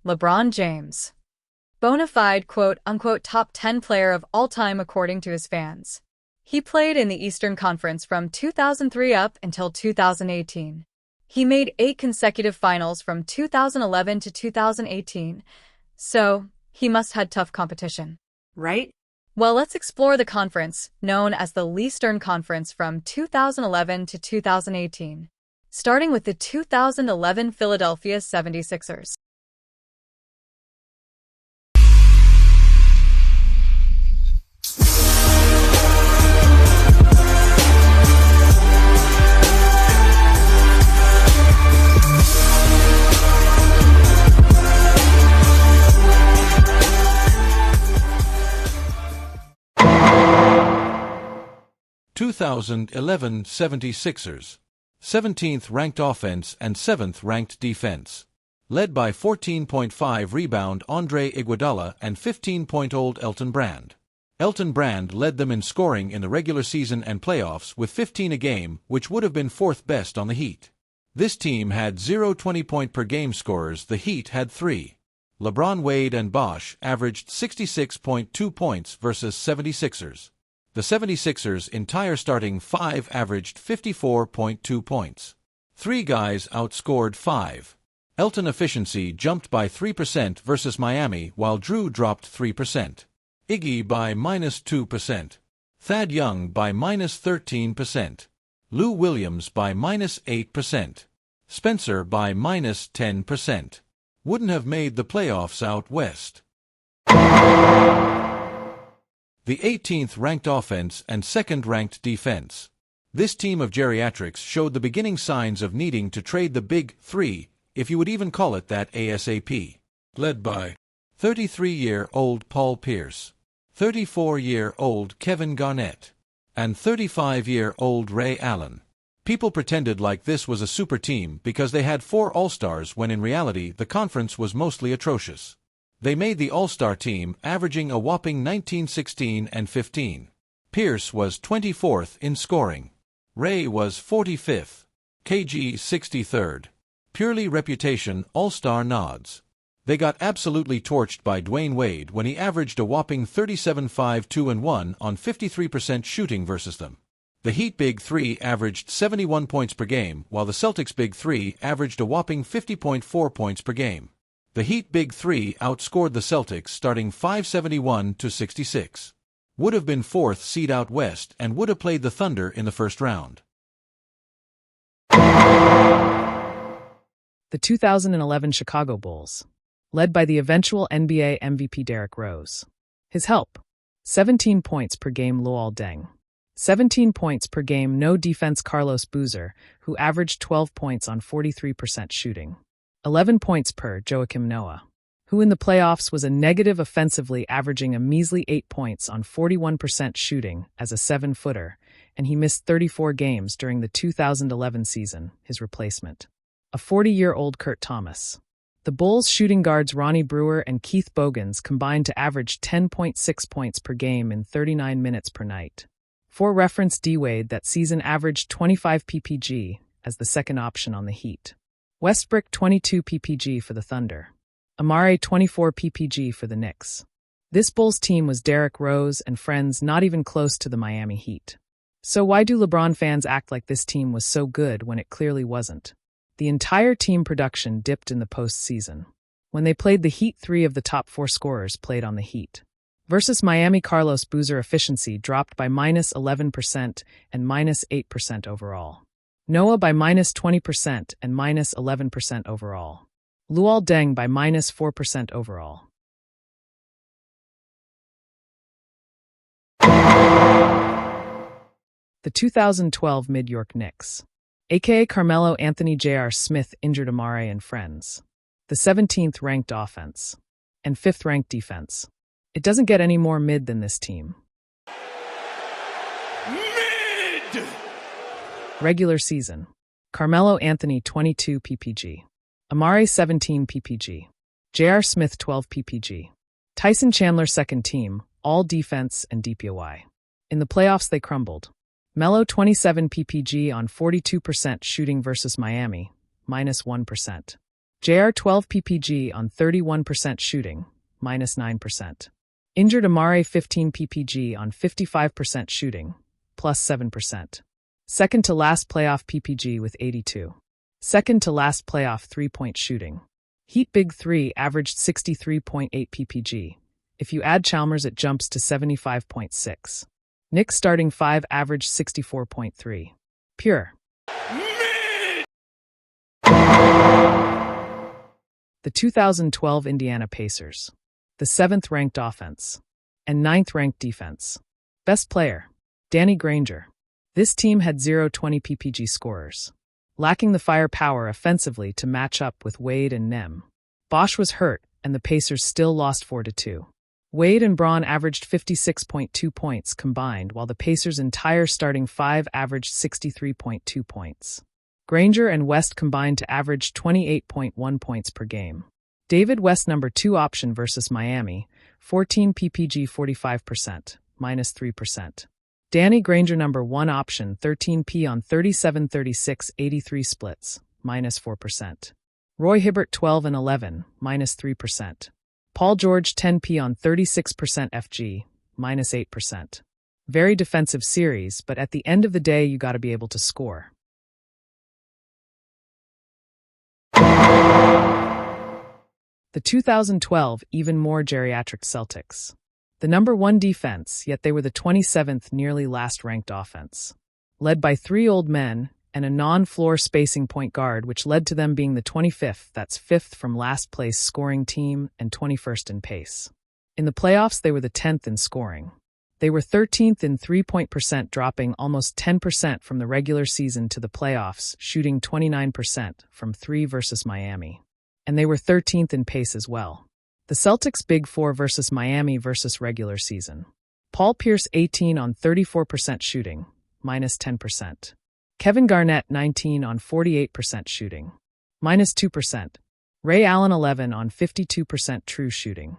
LeBron James. Bona fide quote-unquote top 10 player of all time according to his fans. He played in the Eastern Conference from 2003 up until 2018. He made 8 consecutive finals from 2011 to 2018, so he must had tough competition. Right? Well, let's explore the conference, known as the Eastern Conference from 2011 to 2018, starting with the 2011 Philadelphia 76ers. (2011) 76ers, 17th ranked offense and 7th ranked defense, led by 14.5 rebound Andre Iguodala and 15-point-old Elton Brand. Elton Brand led them in scoring in the regular season and playoffs with 15 a game, which would have been 4th best on the Heat. This team had 0 20-point-per-game scorers. The Heat had 3. LeBron, Wade, and Bosh averaged 66.2 points versus 76ers. The 76ers' entire starting 5 averaged 54.2 points. 3 guys outscored 5. Elton efficiency jumped by 3% versus Miami, while Drew dropped 3%. Iggy by -2%. Thad Young by -13%. Lou Williams by -8%. Spencer by -10%. Wouldn't have made the playoffs out west. The 18th ranked offense and 2nd ranked defense. This team of geriatrics showed the beginning signs of needing to trade the Big Three, if you would even call it that, ASAP. Led by 33-year-old Paul Pierce, 34-year-old Kevin Garnett, and 35-year-old Ray Allen. People pretended like this was a super team because they had 4 All-Stars when in reality the conference was mostly atrocious. They made the All-Star team, averaging a whopping 19, 16, and 15. Pierce was 24th in scoring. Ray was 45th. KG 63rd. Purely reputation, All-Star nods. They got absolutely torched by Dwayne Wade when he averaged a whopping 37, 5, 2, and 1 on 53% shooting versus them. The Heat Big Three averaged 71 points per game, while the Celtics Big Three averaged a whopping 50.4 points per game. The Heat Big Three outscored the Celtics starting 571 to 66. Would have been 4th seed out west and would have played the Thunder in the first round. The 2011 Chicago Bulls, led by the eventual NBA MVP Derrick Rose. His help: 17 points per game Luol Deng. 17 points per game no defense Carlos Boozer, who averaged 12 points on 43% shooting. 11 points per Joakim Noah, who in the playoffs was a negative offensively, averaging a measly 8 points on 41% shooting as a 7-footer, and he missed 34 games during the 2011 season, his replacement. A 40-year-old Kurt Thomas. The Bulls shooting guards Ronnie Brewer and Keith Bogans combined to average 10.6 points per game in 39 minutes per night. For reference, D-Wade that season averaged 25 ppg as the second option on the Heat. Westbrook 22 ppg for the Thunder. Amare 24 ppg for the Knicks. This Bulls team was Derrick Rose and friends, not even close to the Miami Heat. So why do LeBron fans act like this team was so good when it clearly wasn't? The entire team production dipped in the postseason. When they played the Heat, 3 of the top 4 scorers played on the Heat. Versus Miami, Carlos Boozer efficiency dropped by -11% and -8% overall. Noah by -20% and -11% overall. Luol Deng by -4% overall. The 2012 Mid-York Knicks, aka Carmelo Anthony J.R. Smith injured Amare and friends. The 17th ranked offense and 5th ranked defense. It doesn't get any more mid than this team. Mid! Regular season: Carmelo Anthony 22 ppg, Amare 17 ppg, J.R. Smith 12 ppg, Tyson Chandler second team, all defense and DPOY. In the playoffs they crumbled. Melo 27 ppg on 42% shooting versus Miami, -1%. JR 12 ppg on 31% shooting, minus 9%. Injured Amare 15 ppg on 55% shooting, plus 7%. Second to last playoff ppg with 82. Second to last playoff 3-point shooting. Heat Big 3 averaged 63.8 ppg. If you add Chalmers, it jumps to 75.6. Knicks starting 5 averaged 64.3. Pure. The 2012 Indiana Pacers. The 7th-ranked offense. And 9th-ranked defense. Best player. Danny Granger. This team had 0-20 ppg scorers. Lacking the firepower offensively to match up with Wade and Nem. Bosh was hurt, and the Pacers still lost 4-2. Wade and Braun averaged 56.2 points combined, while the Pacers' entire starting 5 averaged 63.2 points. Granger and West combined to average 28.1 points per game. David West number 2 option versus Miami, 14 ppg 45%, minus 3%. Danny Granger number 1 option 13p on 37-36-83 splits, minus 4%. Roy Hibbert 12 and 11, minus 3%. Paul George 10p on 36% FG, minus 8%. Very defensive series, but at the end of the day you gotta be able to score. The 2012 even more geriatric Celtics. The number 1 defense, yet they were the 27th nearly last-ranked offense. Led by 3 old men and a non-floor spacing point guard, which led to them being the 25th, that's 5th from last place scoring team and 21st in pace. In the playoffs, they were the 10th in scoring. They were 13th in 3-point percent, dropping almost 10% from the regular season to the playoffs, shooting 29% from 3 versus Miami. And they were 13th in pace as well. The Celtics' Big 4 versus Miami versus regular season. Paul Pierce 18 on 34% shooting, minus 10%. Kevin Garnett 19 on 48% shooting, minus 2%. Ray Allen 11 on 52% true shooting,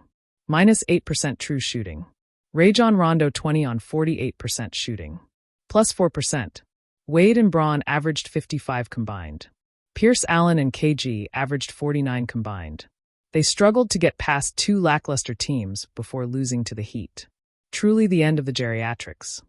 minus 8% true shooting. Rajon Rondo 20 on 48% shooting, plus 4%. Wade and Braun averaged 55 combined. Pierce, Allen, and KG averaged 49 combined. They struggled to get past 2 lackluster teams before losing to the Heat. Truly the end of the geriatrics.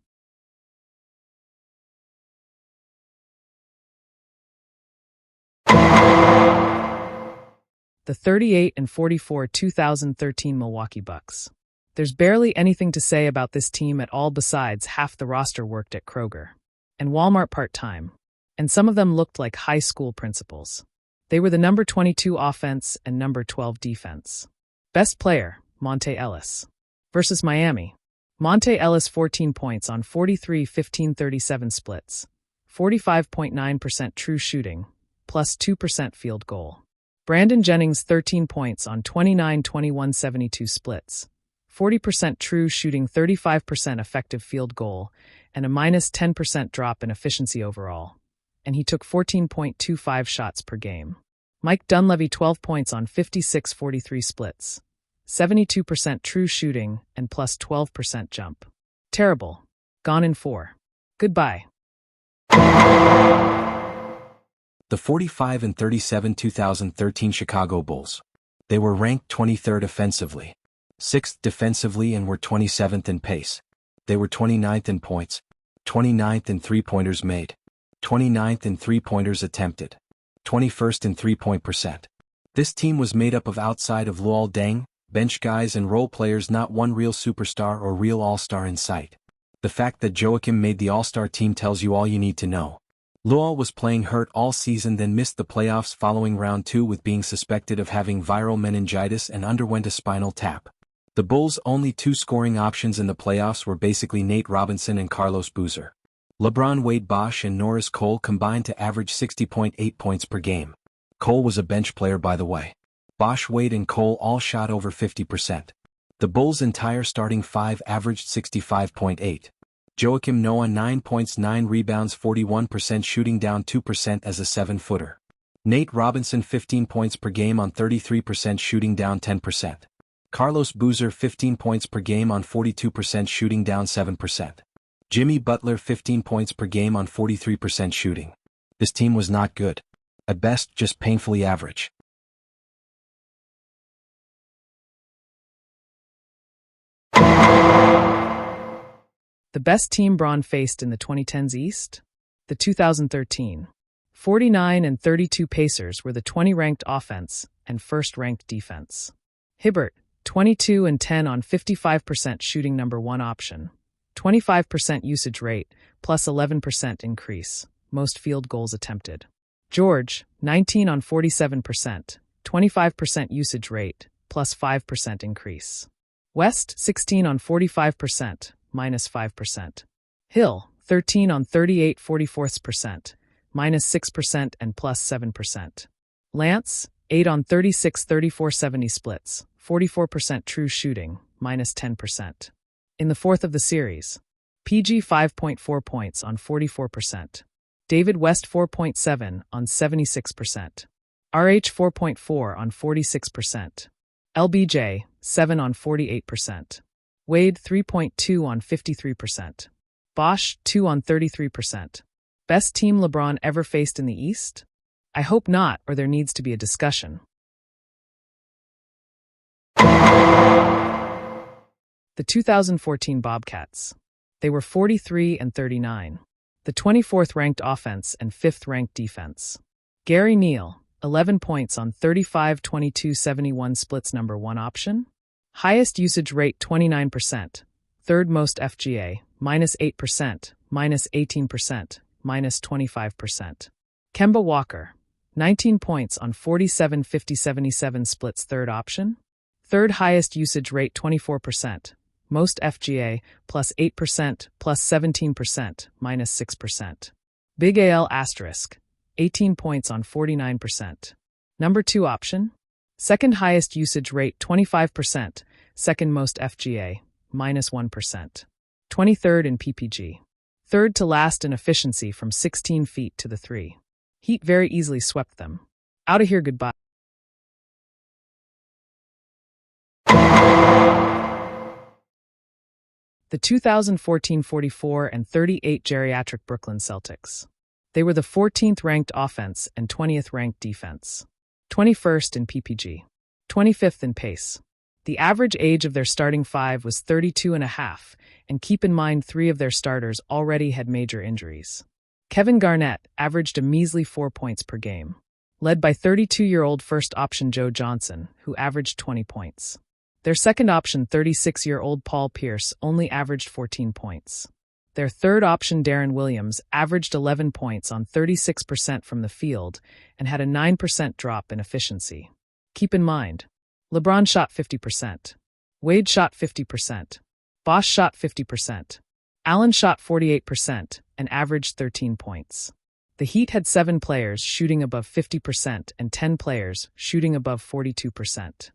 The 38-44 2013 Milwaukee Bucks. There's barely anything to say about this team at all besides half the roster worked at Kroger and Walmart part-time, and some of them looked like high school principals. They were the number 22 offense and number 12 defense. Best player, Monte Ellis. Versus Miami. Monte Ellis 14 points on 43-15-37 splits, 45.9% true shooting, plus 2% field goal. Brandon Jennings 13 points on 29-21-72 splits, 40% true shooting, 35% effective field goal, and a minus 10% drop in efficiency overall. And he took 14.25 shots per game. Mike Dunleavy 12 points on 56-43 splits, 72% true shooting, and plus 12% jump. Terrible. Gone in 4. Goodbye. The 45-37 2013 Chicago Bulls. They were ranked 23rd offensively, 6th defensively, and were 27th in pace. They were 29th in points, 29th in three-pointers made, 29th in three-pointers attempted, 21st in three-point percent. This team was made up of outside of Luol Deng, bench guys and role players, not one real superstar or real all-star in sight. The fact that Joakim made the all-star team tells you all you need to know. Luol was playing hurt all season, then missed the playoffs following round 2 with being suspected of having viral meningitis and underwent a spinal tap. The Bulls' only 2 scoring options in the playoffs were basically Nate Robinson and Carlos Boozer. LeBron, Wade, Bosh, and Norris Cole combined to average 60.8 points per game. Cole was a bench player, by the way. Bosh, Wade, and Cole all shot over 50%. The Bulls' entire starting 5 averaged 65.8. Joakim Noah 9 points, 9 rebounds, 41% shooting, down 2% as a 7-footer. Nate Robinson 15 points per game on 33% shooting, down 10%. Carlos Boozer 15 points per game on 42% shooting, down 7%. Jimmy Butler 15 points per game on 43% shooting. This team was not good. At best, just painfully average. The best team Bron faced in the 2010s East? The 2013 49 and 32 Pacers were the 20th-ranked offense and 1st-ranked defense. Hibbert, 22 and 10 on 55% shooting number 1 option. 25% usage rate, plus 11% increase, most field goals attempted. George, 19 on 47%, 25% usage rate, plus 5% increase. West, 16 on 45%, minus 5%. Hill, 13 on 38 44%, minus 6% and plus 7%. Lance, 8 on 36 34-70 splits, 44% true shooting, minus 10%. In the fourth of the series, PG 5.4 points on 44%. David West 4.7 on 76%. RH 4.4 on 46%. LBJ 7 on 48%. Wade 3.2 on 53%. Bosch 2 on 33%. Best team LeBron ever faced in the East? I hope not, or there needs to be a discussion. The 2014 Bobcats. They were 43 and 39. The 24th-ranked offense and 5th-ranked defense. Gary Neal, 11 points on 35-22-71 splits number 1 option. Highest usage rate 29%. Third most FGA, minus 8%, minus 18%, minus 25%. Kemba Walker, 19 points on 47-50-77 splits third option. Third highest usage rate 24%. Most FGA, plus 8%, plus 17%, minus 6%. Big AL asterisk, 18 points on 49%. Number 2 option. Second highest usage rate 25%, second most FGA, minus 1%. 23rd in PPG. Third to last in efficiency from 16 feet to the 3. Heat very easily swept them. Out of here, goodbye. The 2014 44 and 38 geriatric Brooklyn Celtics. They were the 14th-ranked offense and 20th-ranked defense. 21st in PPG. 25th in pace. The average age of their starting 5 was 32.5, and keep in mind 3 of their starters already had major injuries. Kevin Garnett averaged a measly 4 points per game, led by 32-year-old first-option Joe Johnson, who averaged 20 points. Their second-option 36-year-old Paul Pierce only averaged 14 points. Their third-option Darren Williams averaged 11 points on 36% from the field and had a 9% drop in efficiency. Keep in mind, LeBron shot 50%. Wade shot 50%. Bosch shot 50%. Allen shot 48% and averaged 13 points. The Heat had 7 players shooting above 50% and 10 players shooting above 42%.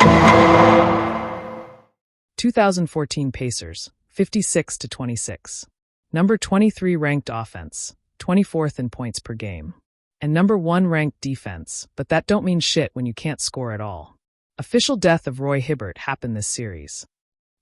– 2014 Pacers, 56-26. Number 23 ranked offense, 24th in points per game. And number 1 ranked defense, but that don't mean shit when you can't score at all. Official death of Roy Hibbert happened this series.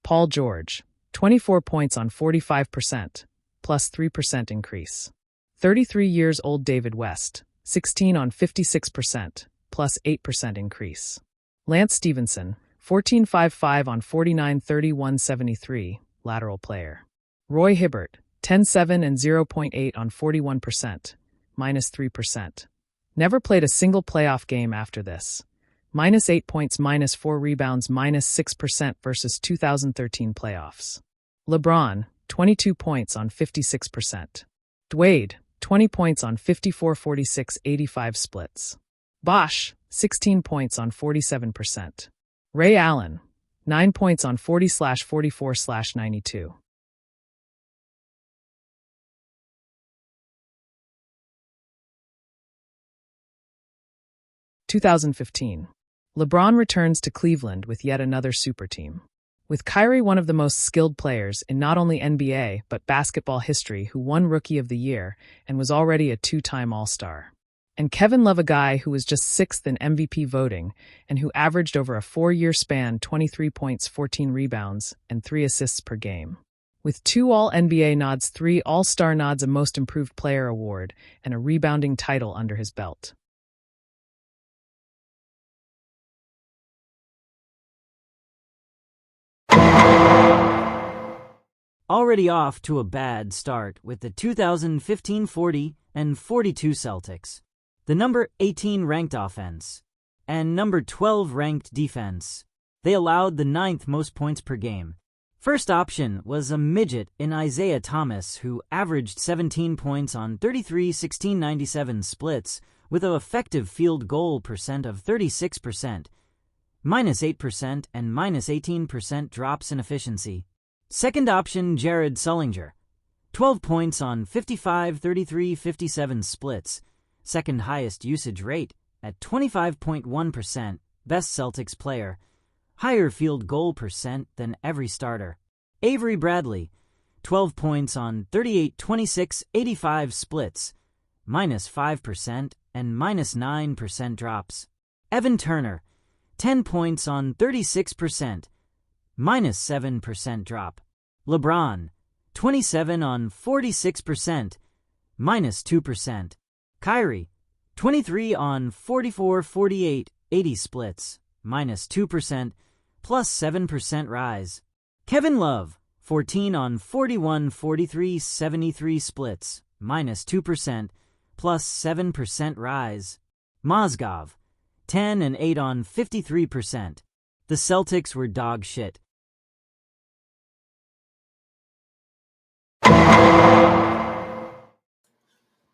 Paul George, 24 points on 45%, plus 3% increase. 33 years old David West, 16 on 56%, plus 8% increase. Lance Stevenson, 14.55 on 49-31-73, lateral player. Roy Hibbert, 10.7 and 0.8 on 41%, minus 3%. Never played a single playoff game after this. Minus 8 points, minus 4 rebounds, minus 6% versus 2013 playoffs. LeBron, 22 points on 56%. Dwade, 20 points on 54-46-85 splits. Bosch, 16 points on 47%. Ray Allen, 9 points on 40/44/92. – 2015. LeBron returns to Cleveland with yet another super team. With Kyrie one of the most skilled players in not only NBA but basketball history, who won Rookie of the Year and was already a 2-time All-Star. And Kevin Love, a guy who was just 6th in MVP voting and who averaged over a 4-year span 23 points, 14 rebounds, and 3 assists per game. With 2 All-NBA nods, 3 All-Star nods, a Most Improved Player award, and a rebounding title under his belt. already off to a bad start with the 2015-40 and 42 Celtics, the number 18 ranked offense, and number 12 ranked defense. They allowed the 9th most points per game. First option was a midget in Isaiah Thomas, who averaged 17 points on 33 16-97 splits with an effective field goal percent of 36%, -8% and -18% drops in efficiency. Second option, Jared Sullinger, 12 points on 55 33 57 splits, second highest usage rate at 25.1%, best Celtics player, higher field goal percent than every starter. Avery Bradley, 12 points on 38 26 85 splits, -5% and -9% drops. Evan Turner, 10 points on 36%, -7% drop. LeBron, 27 on 46%, -2%. Kyrie, 23 on 44 48 80 splits, -2%, +7% rise. Kevin Love, 14 on 41 43 73 splits, -2%, +7% rise. Mozgov, 10 and 8 on 53%. The Celtics were dog shit.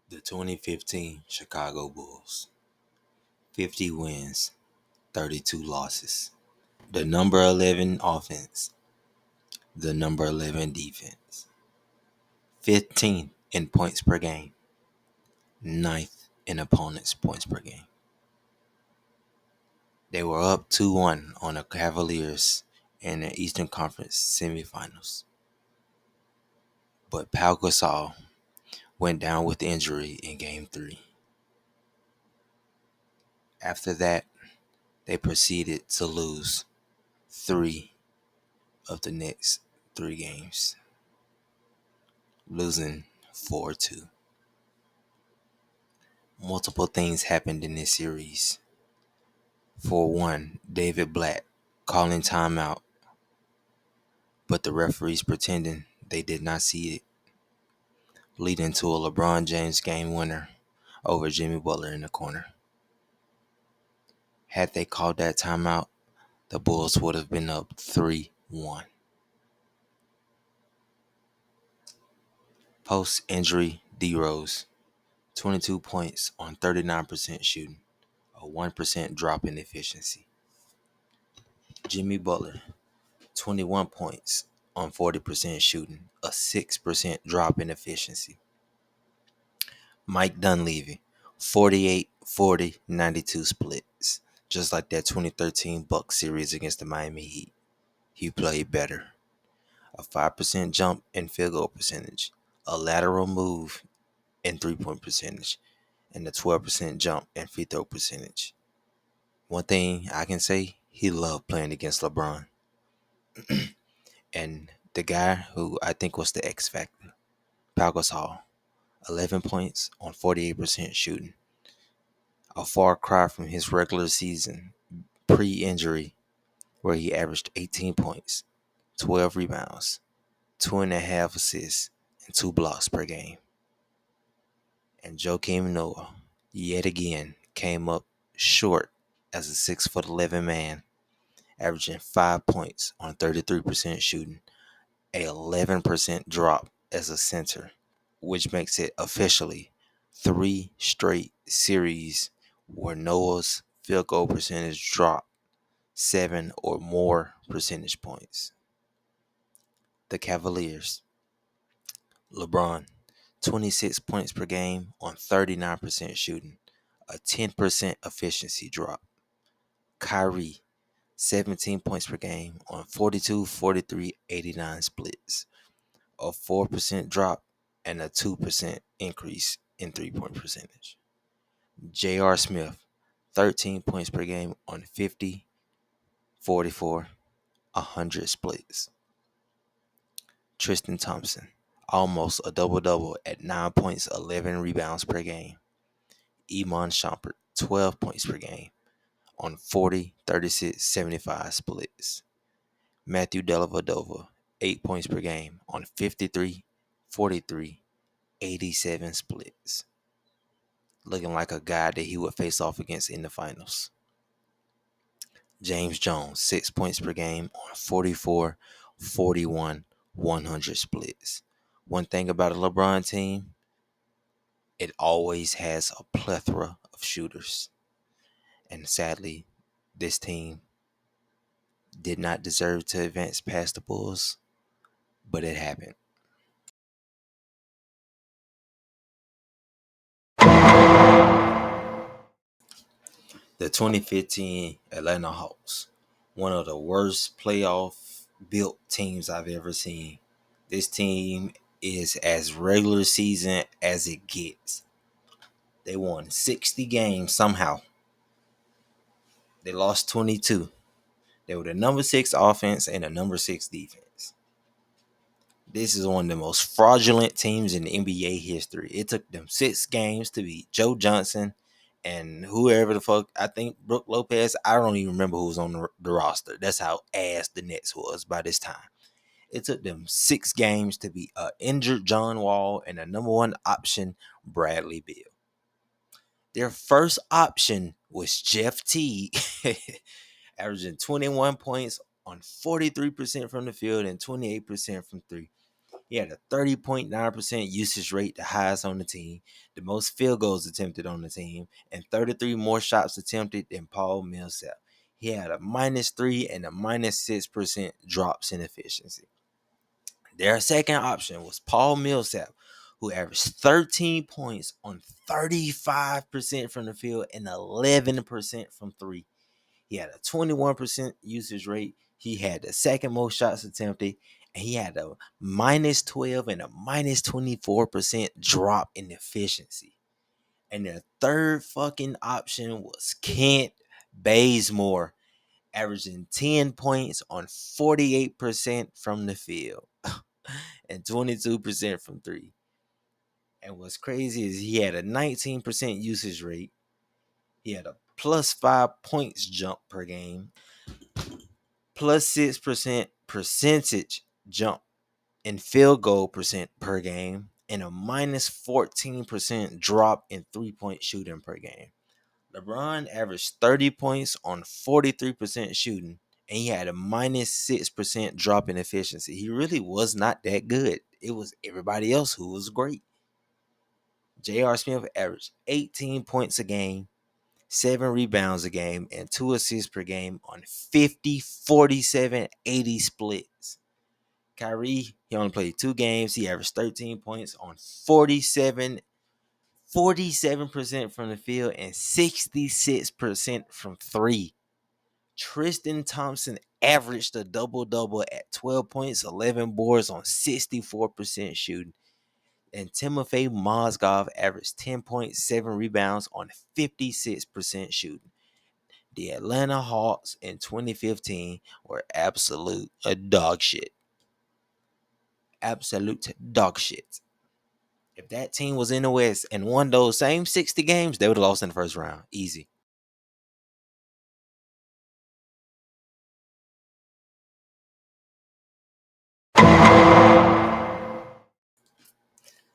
The 2015 Chicago Bulls. 50 wins, 32 losses. The number 11 offense. The number 11 defense. 15th in points per game. 9th in opponents' points per game. They were up 2-1 on the Cavaliers in the Eastern Conference semifinals. But Pau Gasol went down with injury in Game 3. After that, they proceeded to lose 3 of the next 3 games, losing 4-2. Multiple things happened in this series. For one, David Blatt calling timeout, but the referees pretending they did not see it, leading to a LeBron James game winner over Jimmy Butler in the corner. Had they called that timeout, the Bulls would have been up 3-1. Post-injury D Rose, 22 points on 39% shooting, a 1% drop in efficiency. Jimmy Butler, 21 points on 40% shooting, a 6% drop in efficiency. Mike Dunleavy, 48, 40, 92 splits, just like that 2013 Bucks series against the Miami Heat. He played better. A 5% jump in field goal percentage, a lateral move in three-point percentage, and a 12% jump in free throw percentage. One thing I can say, he loved playing against LeBron. And the guy who I think was the X factor, Pau Gasol, 11 points on 48% shooting. A far cry from his regular season pre-injury, where he averaged 18 points, 12 rebounds, 2.5 assists, and 2 blocks per game. And Joakim Noah, yet again, came up short as a 6'11" man, averaging 5 points on 33% shooting, a 11% drop as a center, which makes it officially 3 straight series where Noah's field goal percentage dropped 7 or more percentage points. The Cavaliers. LeBron, 26 points per game on 39% shooting, a 10% efficiency drop. Kyrie, 17 points per game on 42, 43, 89 splits, a 4% drop and a 2% increase in three-point percentage. J.R. Smith, 13 points per game on 50, 44, 100 splits. Tristan Thompson, almost a double-double at 9 points, 11 rebounds per game. Iman Shumpert, 12 points per game on 40, 36, 75 splits. Matthew Dellavedova, 8 points per game on 53, 43, 87 splits. Looking like a guy that he would face off against in the finals. James Jones, 6 points per game on 44, 41, 100 splits. One thing about a LeBron team, it always has a plethora of shooters. And sadly, this team did not deserve to advance past the Bulls, but it happened. The 2015 Atlanta Hawks, one of the worst playoff built teams I've ever seen. This team is as regular season as it gets. They won 60 games somehow. They lost 22. They were the number 6 offense and the number 6 defense. This is one of the most fraudulent teams in NBA history. It took them 6 games to beat Joe Johnson and whoever the fuck, I think Brook Lopez. I don't even remember who was on the roster. That's how ass the Nets was by this time. It took them 6 games to beat an injured John Wall and a number 1 option, Bradley Beal. Their first option was Jeff Teague, averaging 21 points on 43% from the field and 28% from 3. He had a 30.9% usage rate, the highest on the team, the most field goals attempted on the team, and 33 more shots attempted than Paul Millsap. He had a -3 and a -6% drops in efficiency. Their second option was Paul Millsap, who averaged 13 points on 35% from the field and 11% from 3. He had a 21% usage rate. He had the second most shots attempted, and he had a -12 and a -24% drop in efficiency. And their third fucking option was Kent Bazemore, averaging 10 points on 48% from the field and 22% from 3. And what's crazy is he had a 19% usage rate. He had a +5 points jump per game, +6% percentage jump in field goal percent per game, and a -14% drop in 3-point shooting per game. LeBron averaged 30 points on 43% shooting, and he had a -6% drop in efficiency. He really was not that good. It was everybody else who was great. J.R. Smith averaged 18 points a game, 7 rebounds a game, and 2 assists per game on 50, 47, 80 splits. Kyrie, he only played 2 games. He averaged 13 points on 47% from the field and 66% from 3. Tristan Thompson averaged a double-double at 12 points, 11 boards on 64% shooting. And Timofey Mozgov averaged 10 points, 7 rebounds on 56% shooting. The Atlanta Hawks in 2015 were absolute dog shit. Absolute dog shit. If that team was in the West and won those same 60 games, they would have lost in the first round. Easy.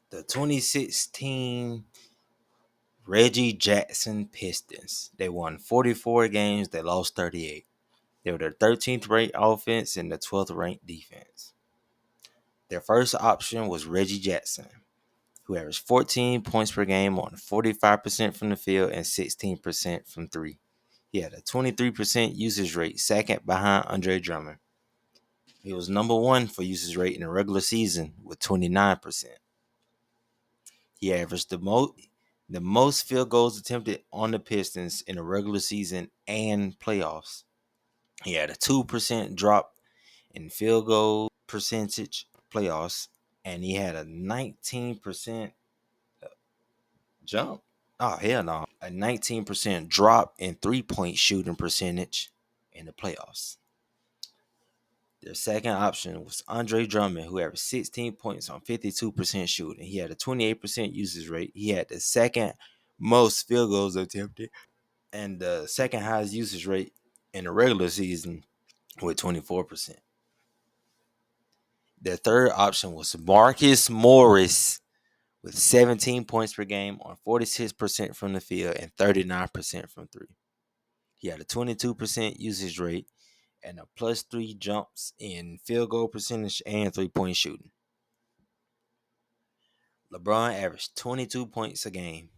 The 2016 Reggie Jackson Pistons. They won 44 games. They lost 38. They were the 13th ranked offense and the 12th ranked defense. Their first option was Reggie Jackson, who averaged 14 points per game on 45% from the field and 16% from 3. He had a 23% usage rate, second behind Andre Drummond. He was number 1 for usage rate in the regular season with 29%. He averaged the most field goals attempted on the Pistons in the regular season and playoffs. He had a 2% drop in field goal percentage playoffs, and he had a 19% jump. Oh, hell no. A 19% drop in 3-point shooting percentage in the playoffs. Their second option was Andre Drummond, who averaged 16 points on 52% shooting. He had a 28% usage rate. He had the second most field goals attempted and the second highest usage rate in the regular season with 24%. Their third option was Marcus Morris with 17 points per game on 46% from the field and 39% from three. He had a 22% usage rate and a +3 jumps in field goal percentage and 3-point shooting. LeBron averaged 22 points a game.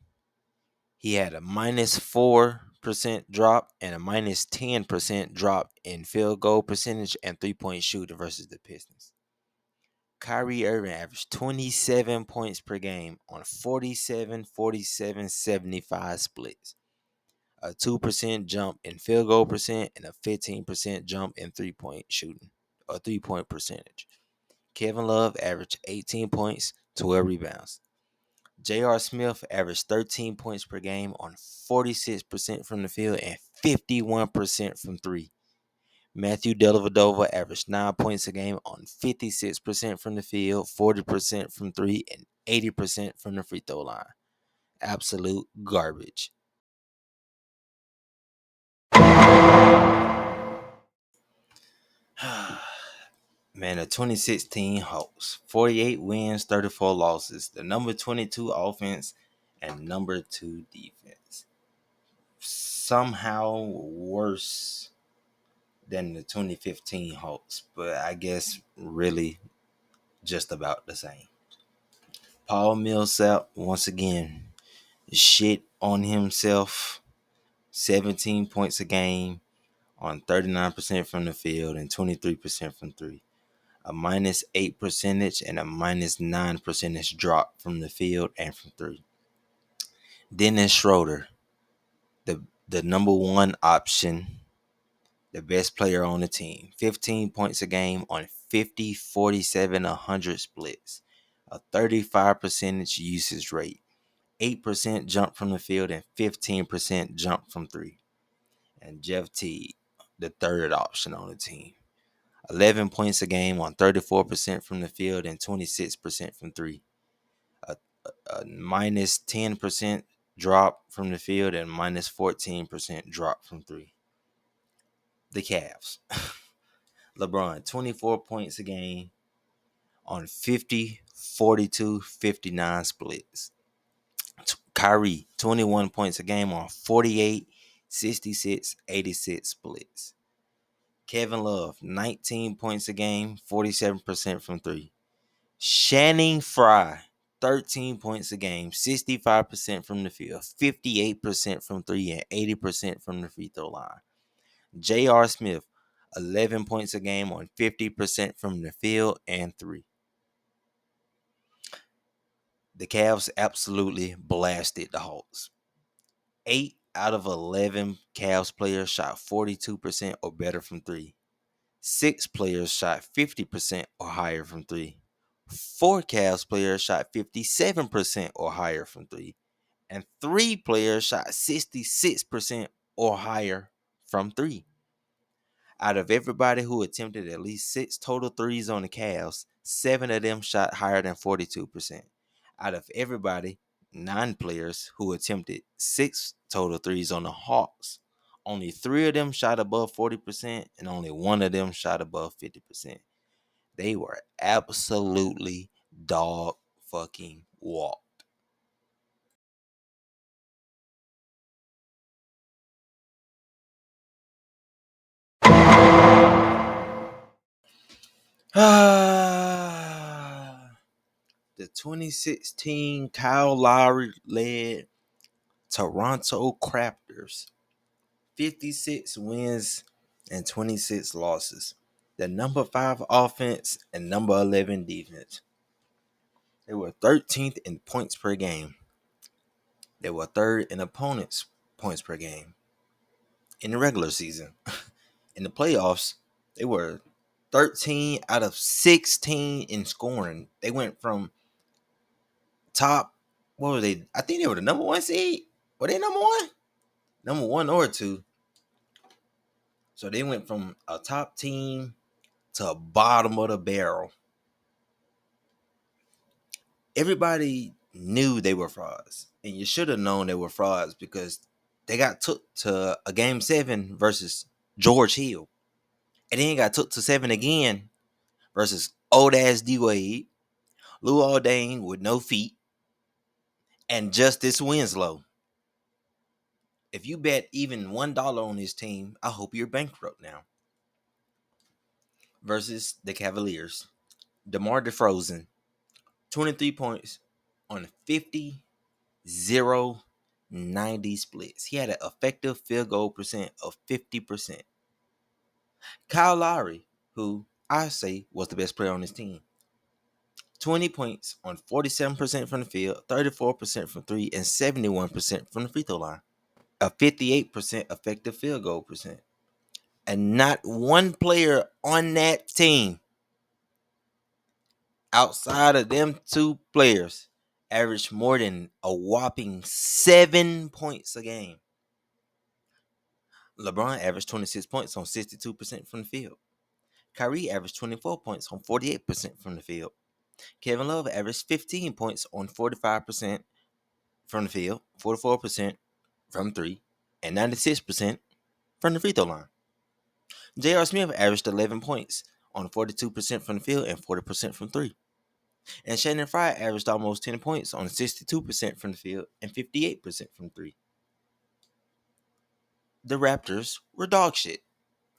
He had a -4% drop and a -10% drop in field goal percentage and 3-point shooting versus the Pistons. Kyrie Irving averaged 27 points per game on 47, 47, 75 splits. A 2% jump in field goal percent and a 15% jump in 3-point shooting or 3-point percentage. Kevin Love averaged 18 points, 12 rebounds. J.R. Smith averaged 13 points per game on 46% from the field and 51% from three. Matthew Dellavedova averaged 9 points a game on 56% from the field, 40% from three, and 80% from the free throw line. Absolute garbage. Man, the 2016 Hawks, 48 wins, 34 losses. The number 22 offense and number 2 defense. Somehow worse than the 2015 Hawks, but I guess really just about the same. Paul Millsap, once again, shit on himself. 17 points a game on 39% from the field and 23% from three. A -8 percentage and a -9 percentage drop from the field and from three. Dennis Schroeder, the number one option, the best player on the team. 15 points a game on 50, 47, 100 splits. A 35% usage rate. 8% jump from the field and 15% jump from three. And Jeff Teague, the third option on the team. 11 points a game on 34% from the field and 26% from three. A -10% drop from the field and -14% drop from three. The Cavs. LeBron, 24 points a game on 50, 42, 59 splits. Kyrie, 21 points a game on 48, 66, 86 splits. Kevin Love, 19 points a game, 47% from three. Channing Frye, 13 points a game, 65% from the field, 58% from three, and 80% from the free throw line. J.R. Smith, 11 points a game on 50% from the field and three. The Cavs absolutely blasted the Hawks. 8 out of 11 Cavs players shot 42% or better from three. 6 players shot 50% or higher from three. 4 Cavs players shot 57% or higher from three. And 3 players shot 66% or higher from three. Out of everybody who attempted at least 6 total threes on the Cavs, 7 of them shot higher than 42%. Out of everybody, 9 players who attempted 6 total threes on the Hawks, only 3 of them shot above 40% and only 1 of them shot above 50%. They were absolutely dog fucking walked. The 2016 Kyle Lowry led Toronto Craptors, 56 wins and 26 losses. The number 5 offense and number 11 defense. They were 13th in points per game. They were 3rd in opponents' points per game in the regular season. In the playoffs, they were 13 out of 16 in scoring. They went from top, what were they? I think they were the number 1 seed. Were they number 1? Number 1 or 2. So they went from a top team to a bottom of the barrel. Everybody knew they were frauds. And you should have known they were frauds because they got took to a game 7 versus George Hill. And then got took to 7 again versus old ass D Wade, Luol Deng with no feet, and Justice Winslow. If you bet even $1 on this team, I hope you're bankrupt now. Versus the Cavaliers, DeMar DeRozan, 23 points on 50, 0, 90 splits. He had an effective field goal percent of 50%. Kyle Lowry, who I say was the best player on his team, 20 points on 47% from the field, 34% from three, and 71% from the free throw line. A 58% effective field goal percent. And not one player on that team outside of them two players averaged more than a whopping 7 points a game. LeBron averaged 26 points on 62% from the field. Kyrie averaged 24 points on 48% from the field. Kevin Love averaged 15 points on 45% from the field, 44% from three, and 96% from the free throw line. J.R. Smith averaged 11 points on 42% from the field and 40% from three. And Shannon Fry averaged almost 10 points on 62% from the field and 58% from three. The Raptors were dog shit.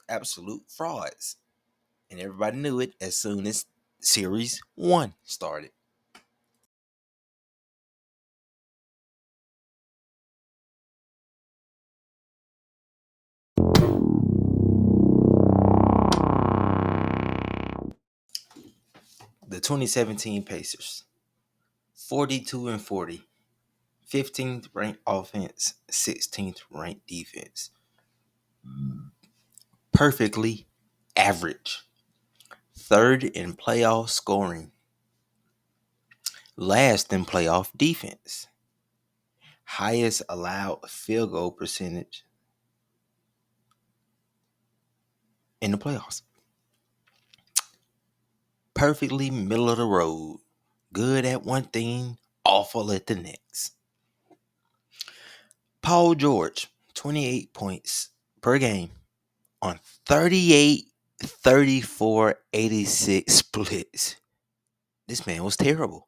Absolute frauds. And everybody knew it as soon as Series 1 started. The 2017 Pacers, 42-40, 15th ranked offense, 16th ranked defense. Perfectly average. Third in playoff scoring. Last in playoff defense. Highest allowed field goal percentage in the playoffs. Perfectly middle of the road. Good at one thing, awful at the next. Paul George, 28 points per game on 38, 34, 86 splits. This man was terrible.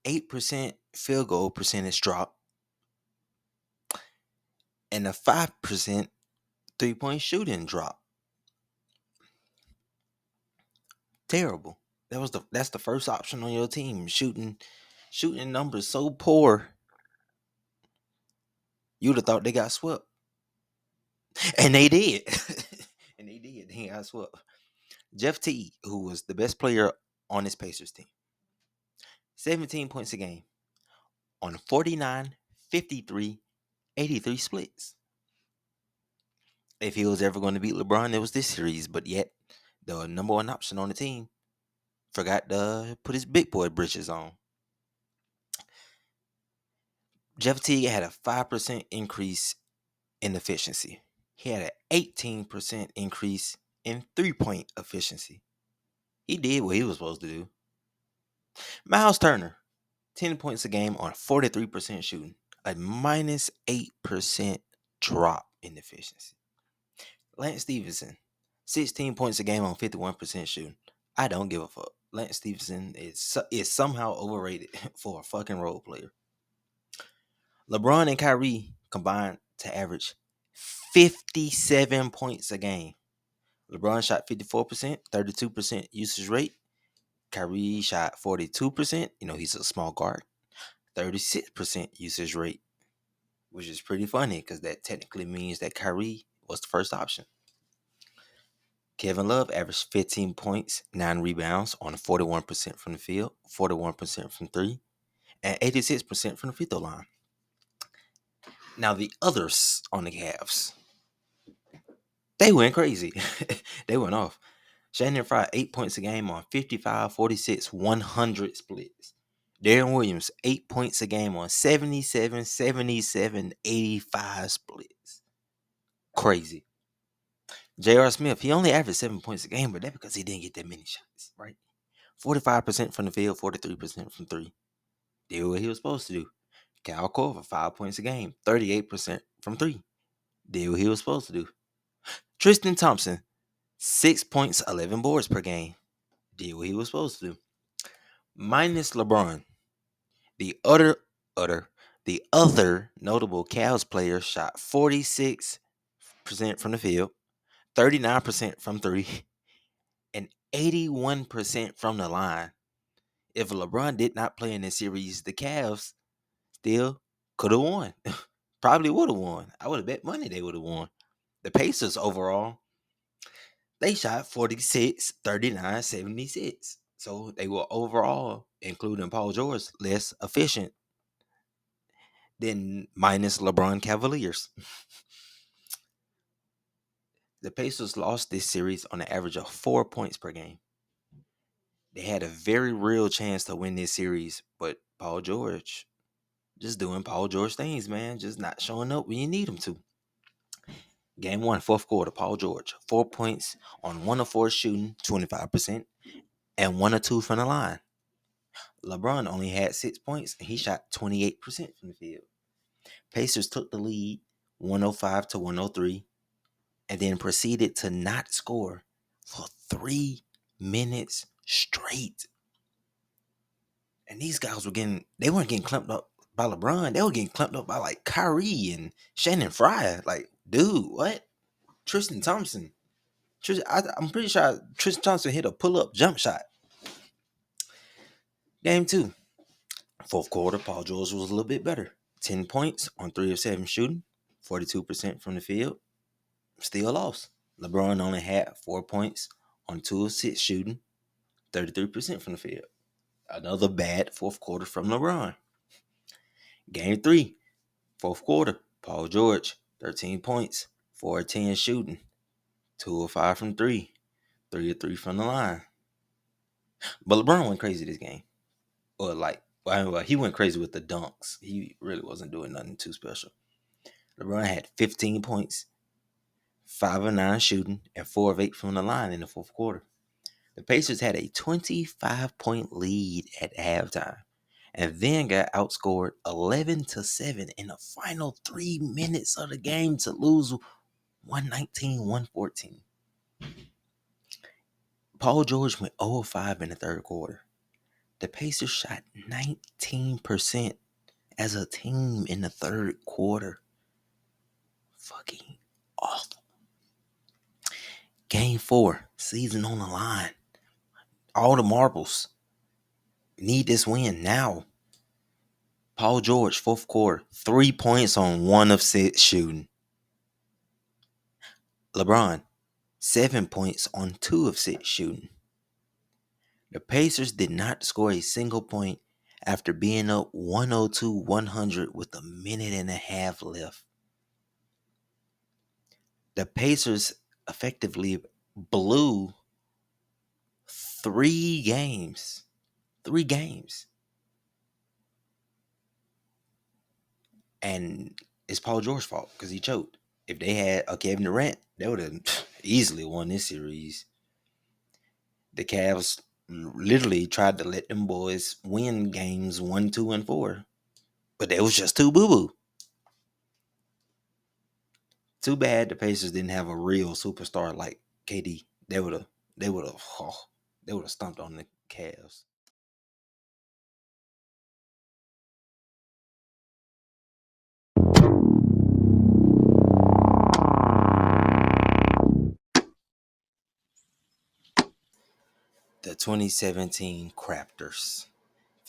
8% field goal percentage drop and a 5% three-point shooting drop. Terrible. That's the first option on your team. Shooting numbers so poor, you'd have thought they got swept. And they did. And they did. They got swept. Jeff Teague, who was the best player on his Pacers team, 17 points a game on 49, 53, 83 splits. If he was ever going to beat LeBron, it was this series. But yet, the number one option on the team forgot to put his big boy britches on. Jeff Teague had a 5% increase in efficiency. He had an 18% increase in three-point efficiency. He did what he was supposed to do. Miles Turner, 10 points a game on 43% shooting. A minus 8% drop in efficiency. Lance Stevenson, 16 points a game on 51% shooting. I don't give a fuck. Lance Stevenson is somehow overrated for a fucking role player. LeBron and Kyrie combined to average 57 points a game. LeBron shot 54%, 32% usage rate. Kyrie shot 42%. He's a small guard. 36% usage rate, which is pretty funny because that technically means that Kyrie was the first option. Kevin Love averaged 15 points, 9 rebounds on 41% from the field, 41% from three, and 86% from the free throw line. Now, the others on the Cavs, they went crazy. They went off. Shannon Fry, 8 points a game on 55, 46, 100 splits. Darren Williams, 8 points a game on 77, 77, 85 splits. Crazy. J.R. Smith, he only averaged 7 points a game, but that's because he didn't get that many shots, right? 45% from the field, 43% from three. Did what he was supposed to do. Kyle Korver, 5 points a game, 38% from three. Did what he was supposed to do. Tristan Thompson, 6 points, 11 boards per game, did what he was supposed to do. Minus LeBron, the other the other notable Cavs players shot 46% from the field, 39% from three, and 81% from the line. If LeBron did not play in this series, the Cavs still could have won. Probably would have won. I would have bet money they would have won. The Pacers overall, they shot 46, 39, 76. So they were overall, including Paul George, less efficient than minus LeBron Cavaliers. The Pacers lost this series on an average of 4 points per game. They had a very real chance to win this series, but Paul George just doing Paul George things, man. Just not showing up when you need him to. Game 1, fourth quarter, Paul George, 4 points on 1 of 4 shooting, 25%, and 1 or 2 from the line. LeBron only had 6 points, and he shot 28% from the field. Pacers took the lead, 105 to 103, and then proceeded to not score for 3 minutes straight. And these guys they weren't getting clumped up by LeBron. They were getting clumped up by like Kyrie and Shannon Fryer. Like, dude, what? Tristan Thompson. I'm pretty sure Tristan Thompson hit a pull-up jump shot. Game 2. Fourth quarter, Paul George was a little bit better. 10 points on 3 of 7 shooting, 42% from the field. Still lost. LeBron only had 4 points on 2 of 6 shooting, 33% from the field. Another bad fourth quarter from LeBron. Game 3, fourth quarter, Paul George, 13 points, 4 of 10 shooting, 2 of 5 from 3, 3 of 3 from the line. But LeBron went crazy this game. He went crazy with the dunks. He really wasn't doing nothing too special. LeBron had 15 points, 5 of 9 shooting, and 4 of 8 from the line in the fourth quarter. The Pacers had a 25-point lead at halftime and then got outscored 11-7 in the final 3 minutes of the game to lose 119-114. Paul George went 0-5 in the third quarter. The Pacers shot 19% as a team in the third quarter. Fucking awful. Game 4, season on the line. All the marbles. Need this win now. Paul George, fourth quarter, 3 points on 1 of 6 shooting. LeBron, 7 points on 2 of 6 shooting. The Pacers did not score a single point after being up 102-100 with a minute and a half left. The Pacers effectively blew 3 games. 3 games. And it's Paul George's fault because he choked. If they had a Kevin Durant, they would have easily won this series. The Cavs literally tried to let them boys win games 1, 2, and 4. But they was just too boo-boo. Too bad the Pacers didn't have a real superstar like KD. They would have stomped on the Cavs. The 2017 Craptors,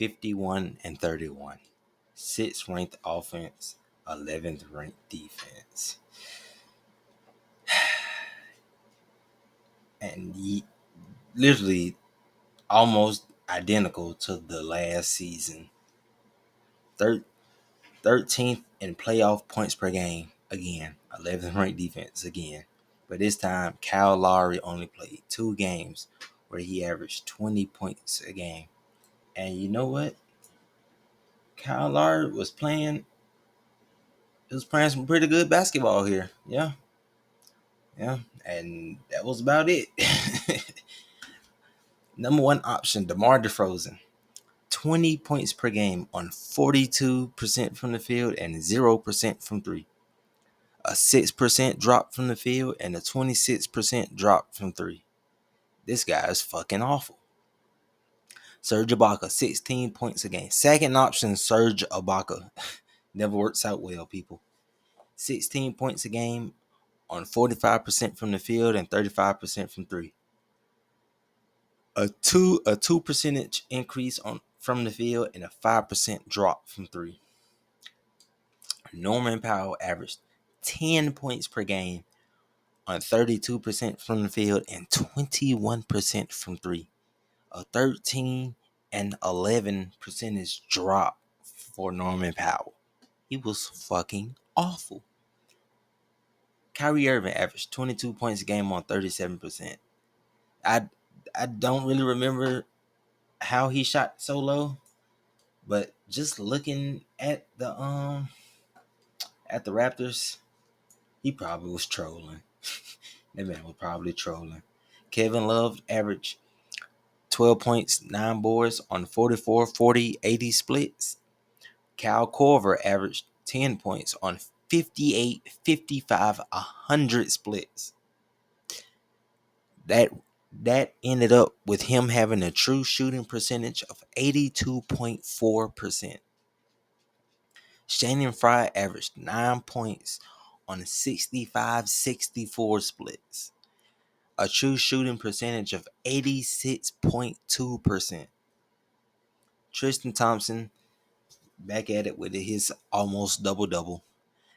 51-31, 6th ranked offense, 11th ranked defense. And literally almost identical to the last season. 13th in playoff points per game again. 11th ranked defense again. But this time, Kyle Lowry only played 2 games where he averaged 20 points a game. And you know what? Kyle Lowry was playing some pretty good basketball here. Yeah. And that was about it. Number 1 option, DeMar DeRozan. 20 points per game on 42% from the field and 0% from 3. A 6% drop from the field and a 26% drop from 3. This guy is fucking awful. Serge Ibaka, 16 points a game. Second option, Serge Ibaka. Never works out well, people. 16 points a game on 45% from the field and 35% from three. A two percentage increase on from the field and a 5% drop from three. Norman Powell averaged 10 points per game on 32% from the field and 21% from three. A 13 and 11 percentage drop for Norman Powell. He was fucking awful. Kyrie Irving averaged 22 points a game on 37%. I don't really remember how he shot so low, but just looking at the Raptors, he probably was trolling. That man was probably trolling. Kevin Love averaged 12 points, 9 boards on 44, 40, 80 splits. Kyle Korver averaged 10 points on 58, 55, 100 splits. That ended up with him having a true shooting percentage of 82.4%. Shannon Fry averaged 9 points on 65, 64 splits. A true shooting percentage of 86.2%. Tristan Thompson back at it with his almost double-double.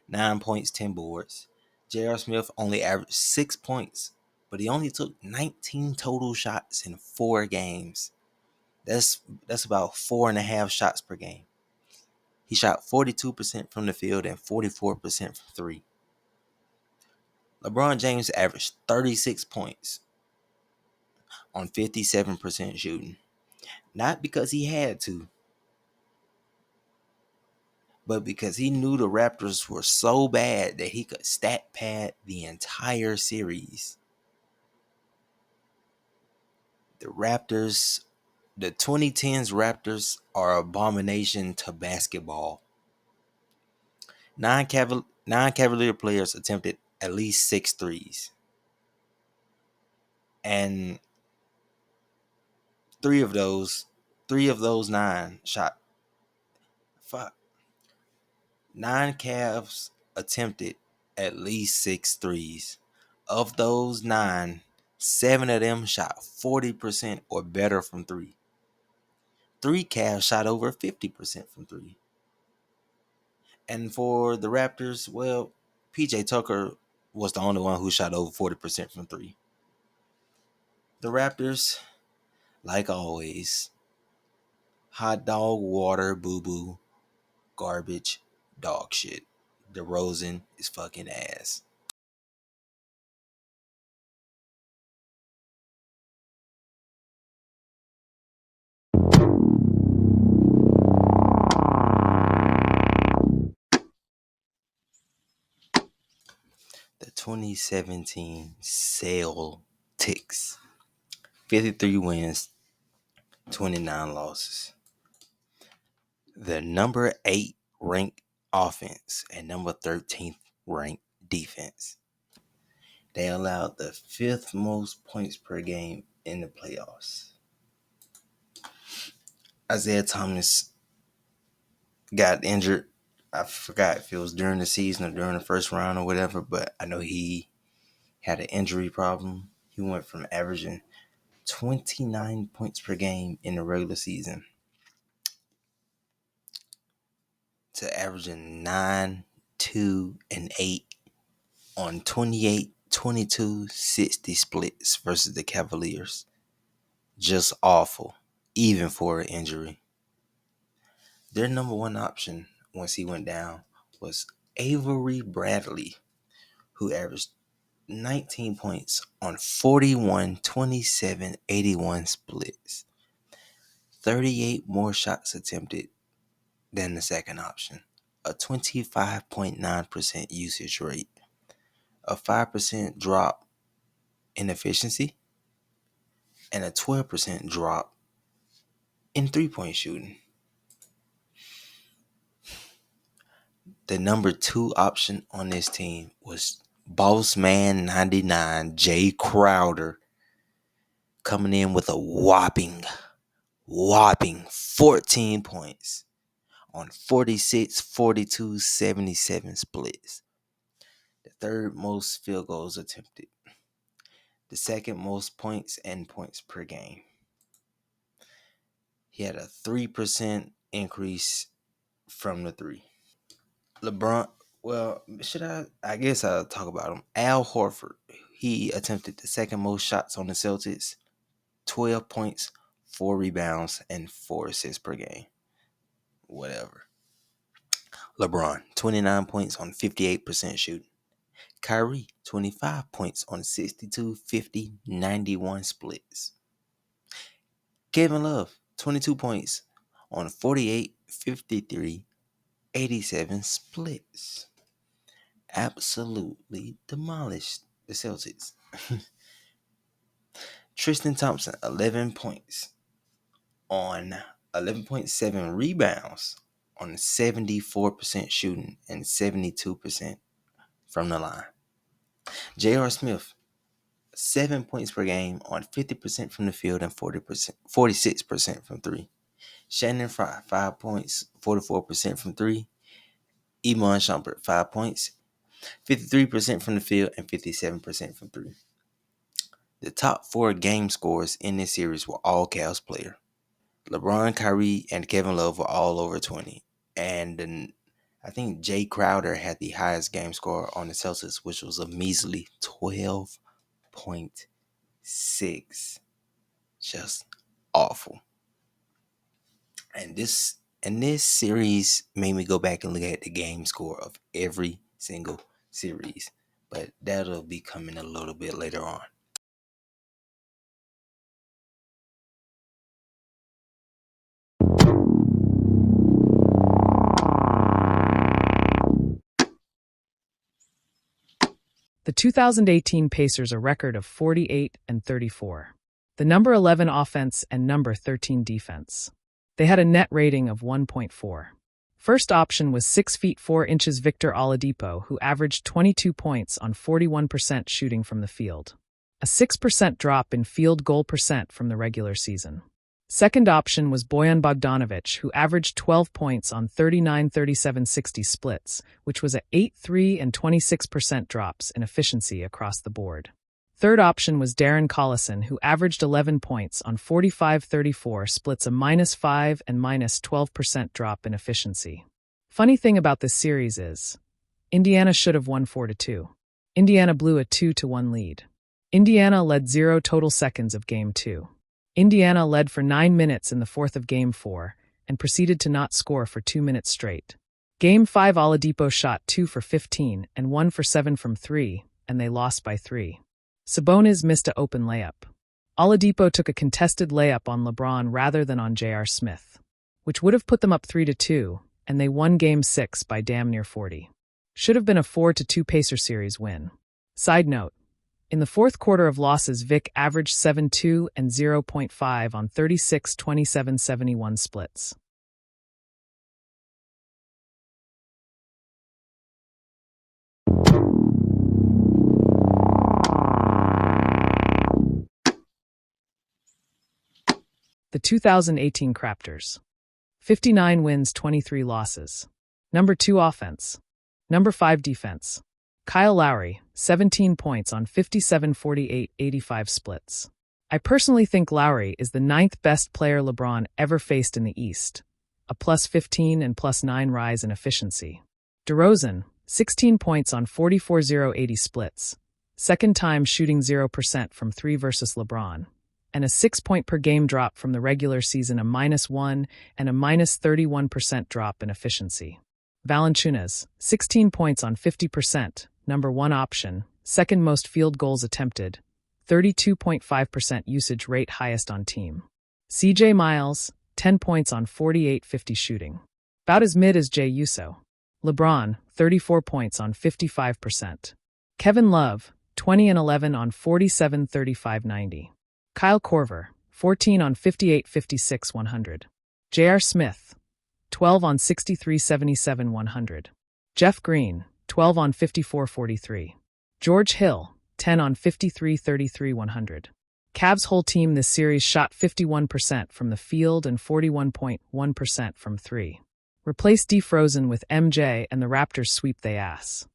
9 points, 10 boards. J.R. Smith only averaged 6 points, but he only took 19 total shots in 4 games. That's about 4.5 shots per game. He shot 42% from the field and 44% from three. LeBron James averaged 36 points on 57% shooting. Not because he had to, but because he knew the Raptors were so bad that he could stat pad the entire series. The 2010s Raptors are an abomination to basketball. Nine Cavalier players attempted at least 6 threes. And three of those 9 shot. 9 Cavs attempted at least 6 threes. Of those 9, 7 of them shot 40% or better from three. 3 Cavs shot over 50% from three. And for the Raptors, well, PJ Tucker was the only one who shot over 40% from three. The Raptors, like always, hot dog water, boo-boo, garbage, dog shit. DeRozan is fucking ass. The 2017 Celtics, 53 wins, 29 losses. The number 8 ranked offense and number 13th ranked defense. They allowed the 5th most points per game in the playoffs. Isaiah Thomas got injured. I forgot if it was during the season or during the first round or whatever, but I know he had an injury problem. He went from averaging 29 points per game in the regular season to averaging 9, 2, and 8 on 28, 22, 60 splits versus the Cavaliers. Just awful, even for an injury. Their number one option once he went down was Avery Bradley, who averaged 19 points on 41, 27, 81 splits. 38 more shots attempted than the second option. A 25.9% usage rate. A 5% drop in efficiency. And a 12% drop in three-point shooting. The number 2 option on this team was Boss Man 99, Jay Crowder, coming in with a whopping whopping 14 points on 46, 42, 77 splits. The third most field goals attempted. The second most points and points per game. He had a 3% increase from the three. LeBron, well, I guess I'll talk about him. Al Horford, he attempted the second most shots on the Celtics, 12 points, 4 rebounds, and 4 assists per game. Whatever. LeBron, 29 points on 58% shooting. Kyrie, 25 points on 62, 50, 91 splits. Kevin Love, 22 points on 48, 53, 87 splits. Absolutely demolished the Celtics. Tristan Thompson, 11 points on 11.7 rebounds on 74% shooting and 72% from the line. J.R. Smith, 7 points per game on 50% from the field and 46% from three. Shannon Fry, 5 points, 44% from three. Iman Shumpert, 5 points, 53% from the field and 57% from three. The top 4 game scorers in this series were all Cavs players. LeBron, Kyrie, and Kevin Love were all over 20. And I think Jay Crowder had the highest game score on the Celtics, which was a measly 12.6. Just awful. And this series made me go back and look at the game score of every single series. But that'll be coming a little bit later on. The 2018 Pacers a record of 48-34. The number 11 offense and number 13 defense. They had a net rating of 1.4. First option was 6 feet 4 inches Victor Oladipo, who averaged 22 points on 41% shooting from the field. A 6% drop in field goal percent from the regular season. Second option was Bojan Bogdanovic, who averaged 12 points on 39-37-60 splits, which was a 8-3 and 26% drops in efficiency across the board. Third option was Darren Collison, who averaged 11 points on 45-34 splits, a -5 and -12% drop in efficiency. Funny thing about this series is, Indiana should have won 4-2. Indiana blew a 2-1 lead. Indiana led 0 total seconds of Game 2. Indiana led for 9 minutes in the fourth of Game 4 and proceeded to not score for 2 minutes straight. Game 5, Oladipo shot 2 for 15 and 1 for 7 from 3, and they lost by 3. Sabonis missed an open layup. Oladipo took a contested layup on LeBron rather than on J.R. Smith, which would have put them up 3-2, and they won Game 6 by damn near 40. Should have been a 4-2 Pacer series win. Side note, in the fourth quarter of losses, Vic averaged 7-2 and 0.5 on 36, 27, 71 splits. The 2018 Craptors. 59 wins, 23 losses. Number 2 offense. Number 5 defense. Kyle Lowry, 17 points on 57, 48, 85 splits. I personally think Lowry is the 9th best player LeBron ever faced in the East, a +15 and +9 rise in efficiency. DeRozan, 16 points on 44, 0, 80 splits, second time shooting 0% from 3 versus LeBron, and a 6-point per game drop from the regular season, a -1 and a -31% drop in efficiency. Valanciunas, 16 points on 50%, number 1 option, second most field goals attempted, 32.5% usage rate, highest on team. CJ Miles, 10 points on 48-50 shooting. About as mid as Jay Uso. LeBron, 34 points on 55%. Kevin Love, 20 and 11 on 47-35-90. Kyle Korver, 14 on 58-56 100. J.R. Smith, 12 on 63-77 100. Jeff Green, 12 on 54-43. George Hill, 10 on 53-33 100. Cavs' whole team this series shot 51% from the field and 41.1% from three. Replace defrozen with MJ and the Raptors sweep they ass.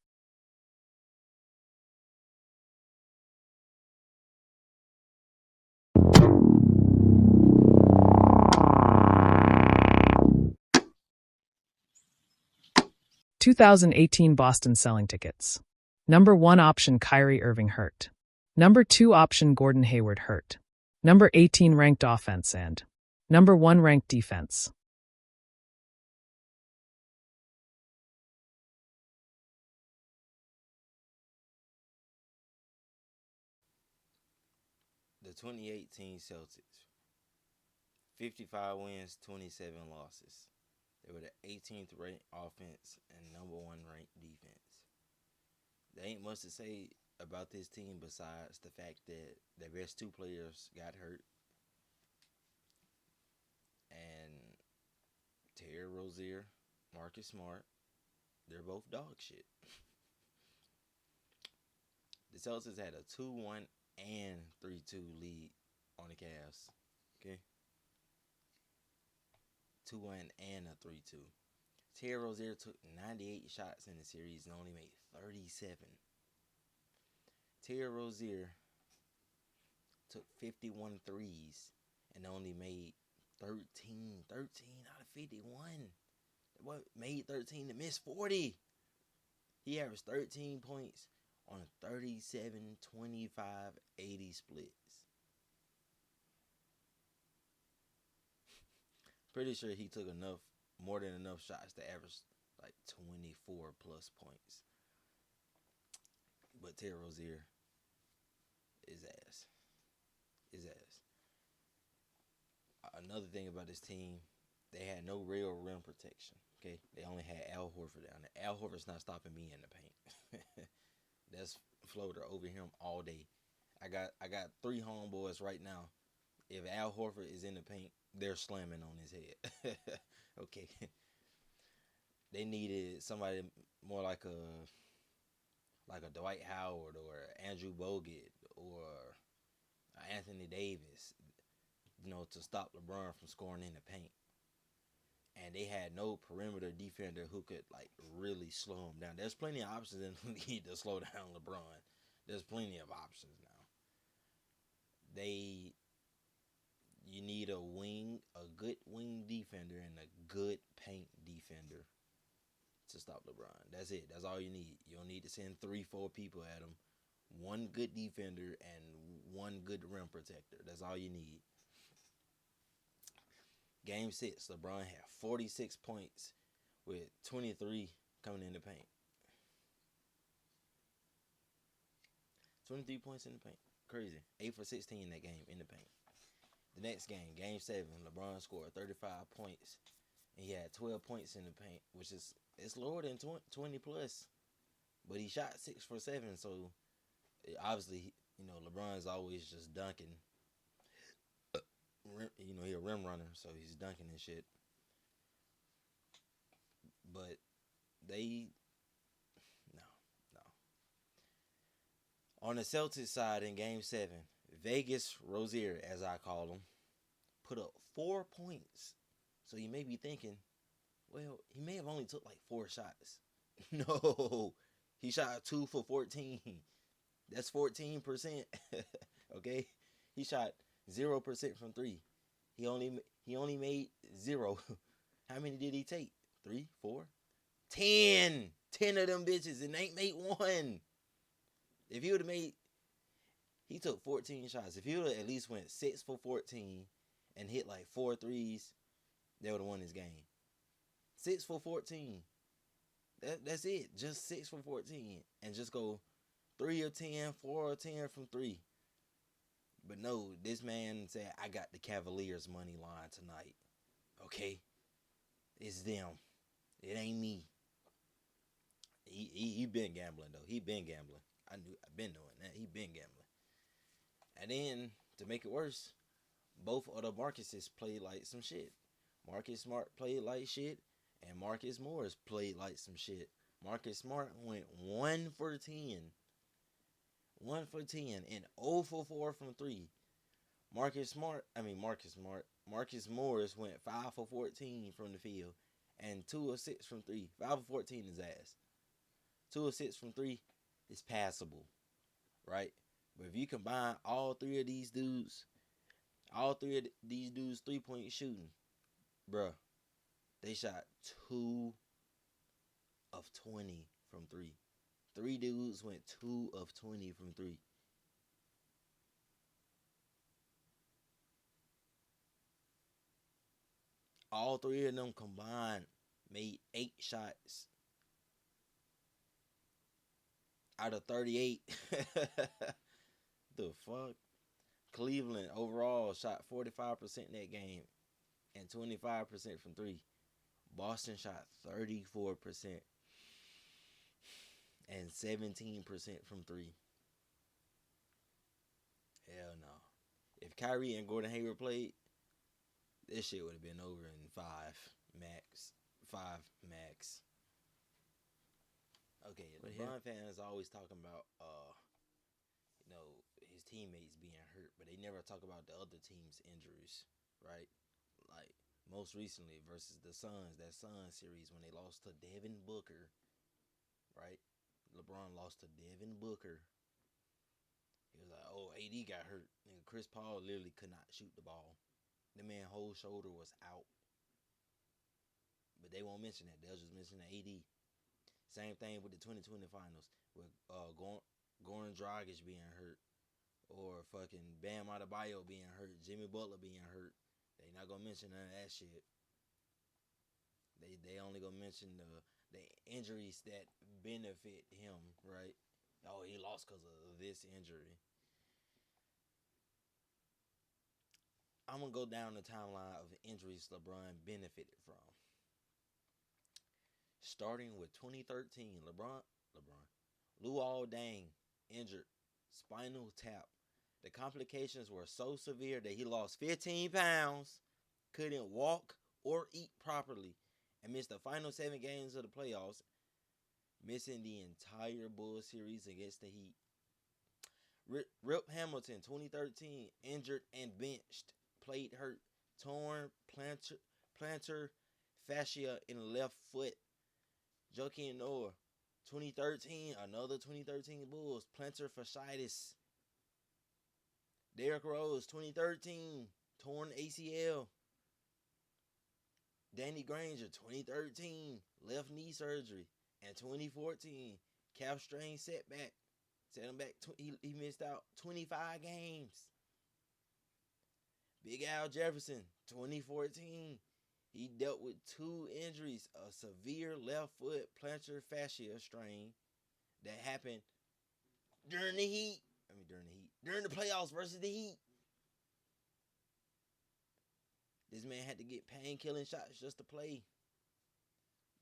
(2018) Boston selling tickets. Number 1 option Kyrie Irving hurt. Number 2 option Gordon Hayward hurt. Number 18 ranked offense and number 1 ranked defense. The 2018 Celtics, 55 wins, 27 losses. They were the 18th ranked offense and number 1 ranked defense. There ain't much to say about this team besides the fact that their best 2 players got hurt. And Terry Rozier, Marcus Smart, they're both dog shit. The Celtics had a 2-1 and 3-2 lead on the Cavs. Okay? 2-1 and a 3-2. Terry Rozier took 98 shots in the series and only made 37. Terry Rozier took 51 threes and only made 13 out of 51. What made 13 to miss 40? He averaged 13 points on 37, 25, 80 splits. Pretty sure he took more than enough shots to average like 24 plus points. But Terry Rozier is ass. Another thing about this team, they had no real rim protection. Okay, they only had Al Horford down there. Al Horford's not stopping me in the paint. That's floater over him all day. I got 3 homeboys right now. If Al Horford is in the paint, they're slamming on his head. Okay. They needed somebody more like a Dwight Howard or Andrew Bogut or Anthony Davis, to stop LeBron from scoring in the paint. And they had no perimeter defender who could really slow him down. There's plenty of options in the league to slow down LeBron. There's plenty of options now. You need a good wing defender and a good paint defender to stop LeBron. That's it. That's all you need. You don't need to send 3-4 people at him. One good defender and one good rim protector. That's all you need. Game 6, LeBron had 46 points with 23 coming in the paint. 23 points in the paint. Crazy. 8 for 16 in that game in the paint. The next game, Game 7, LeBron scored 35 points. And he had 12 points in the paint, which it's lower than 20 plus. But he shot 6 for 7, so obviously, LeBron's always just dunking. He's a rim runner, so he's dunking and shit. But no. On the Celtics side in Game 7, Vegas Rozier, as I call him, put up 4 points. So you may be thinking, well, he may have only took 4 shots. No, he shot 2 for 14. That's 14%. Okay, he shot 0% from 3. He only made 0. How many did he take? 3, 4, 10. 10 of them bitches and ain't made 1. If he would have he took 14 shots. If he would have at least went 6 for 14 and hit 4 threes, they would have won this game. 6 for 14. That's it. Just 6 for 14. And just go 3 of 10, 4 of 10 from 3. But no, this man said, I got the Cavaliers money line tonight. Okay? It's them. It ain't me. He been gambling, though. He been gambling. I've been doing that. He been gambling. And then, to make it worse, both of the Marcuses played like some shit. Marcus Smart played like shit, and Marcus Morris played like some shit. Marcus Smart went 1 for 10. 1 for 10 and 0 for 4 from 3. Marcus Morris went 5 for 14 from the field and 2 of 6 from 3. 5 for 14 is ass. 2 of 6 from 3 is passable, right? But if you combine all three of these dudes 3-point shooting, bruh, they shot 2 of 20 from 3. 3 dudes went 2 of 20 from 3. All 3 of them combined made 8 shots out of 38. The fuck? Cleveland overall shot 45% in that game and 25% from 3. Boston shot 34% and 17% from 3. Hell no. If Kyrie and Gordon Hayward played, this shit would have been over in 5 max. 5 max. Okay, LeBron fans always talking about his teammates being hurt, but they never talk about the other team's injuries, right? Like most recently versus the Suns, that Suns series when they lost to Devin Booker, right? LeBron lost to Devin Booker. He was like, "Oh, AD got hurt." Nigga, Chris Paul literally could not shoot the ball. The man's whole shoulder was out. But they won't mention that. They'll just mention the AD. Same thing with the 2020 finals with Goran Dragic being hurt, or fucking Bam Adebayo being hurt, Jimmy Butler being hurt. They not gonna mention none of that shit. They only gonna mention the injuries that benefit him, right? Oh, he lost because of this injury. I'm gonna go down the timeline of injuries LeBron benefited from. Starting with 2013, Luol Deng injured spinal tap. The complications were so severe that he lost 15 pounds, couldn't walk or eat properly, and missed the final 7 games of the playoffs, missing the entire Bulls series against the Heat. Rip Hamilton, 2013, injured and benched, played hurt, torn plantar fascia in the left foot. Joakim Noah, 2013, another 2013 Bulls, plantar fasciitis. Derrick Rose, 2013, torn ACL. Danny Granger, 2013, left knee surgery. And 2014, calf strain setback. Set him back. He missed out 25 games. Big Al Jefferson, 2014. He dealt with 2 injuries, a severe left foot plantar fascia strain that happened during the playoffs versus the Heat. This man had to get pain-killing shots just to play.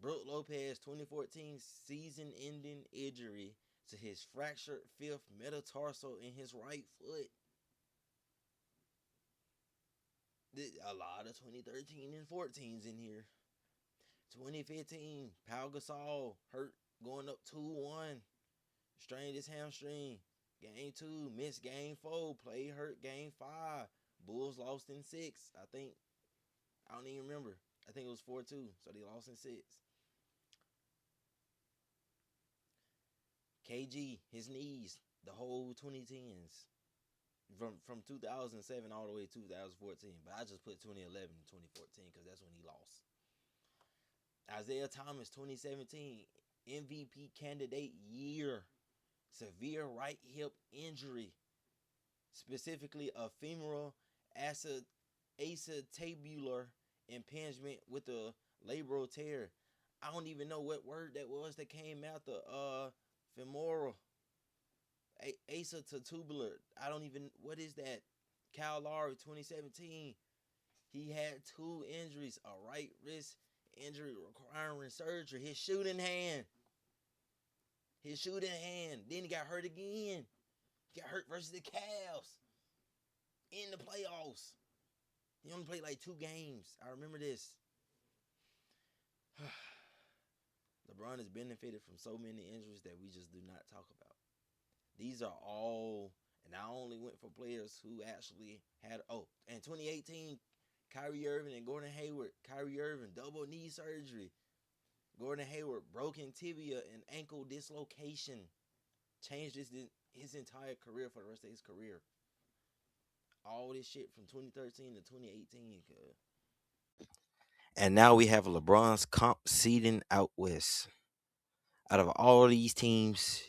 Brook Lopez, 2014, season-ending injury to his fractured 5th metatarsal in his right foot. A lot of 2013 and 14s in here. 2015, Pau Gasol hurt going up 2-1. Strained his hamstring. Game 2, missed game 4. Played hurt game 5. Bulls lost in 6, I think. I don't even remember. I think it was 4-2, so they lost in 6. KG, his knees, the whole 2010s. From 2007 all the way to 2014. But I just put 2011 and 2014 because that's when he lost. Isaiah Thomas, 2017, MVP candidate year. Severe right hip injury. Specifically a femoral acetabular impingement with a labral tear. I don't even know what word that was that came out the femoral. Acetabular. I don't even, what is that? Kyle Lowry, 2017. He had 2 injuries. A right wrist injury requiring surgery. His shooting hand. Then he got hurt again. He got hurt versus the Cavs. In the playoffs. He only played like 2 games. I remember this. LeBron has benefited from so many injuries that we just do not talk about. These are all, and I only went for players who actually had. Oh, in 2018, Kyrie Irving and Gordon Hayward. Kyrie Irving, double knee surgery. Gordon Hayward, broken tibia and ankle dislocation. Changed his entire career for the rest of his career. All this shit from 2013 to 2018. And now we have LeBron's comp seeding out west. Out of all these teams,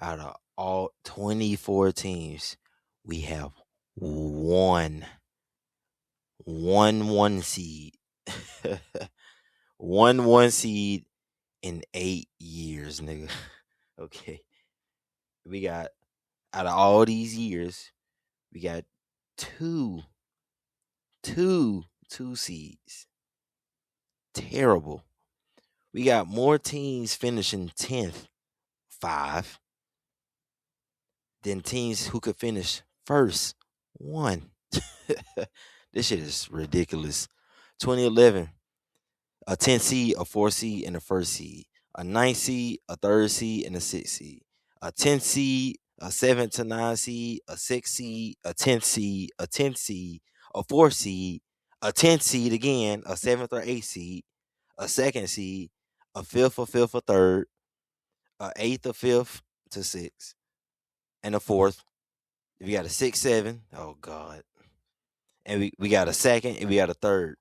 out of all 24 teams, we have one seed. one seed in 8 years, nigga. Okay. We got, out of all these years, we got two seeds. Terrible. We got more teams finishing 10th, 5, than teams who could finish first, 1. This shit is ridiculous. 2011, a 10th seed, a 4th seed, and a 1st seed. A 9th seed, a 3rd seed, and a 6th seed. A 10th seed, a 7th to 9th seed, a 6th seed, a 10th seed, a 10th seed, a 4th seed, a 10th seed again, a 7th or 8th seed, a 2nd seed, a 5th or 5th or 3rd, a 8th or 5th to 6th, and a 4th. We got a 6, 7. Oh, God. And we got a 2nd and we got a 3rd.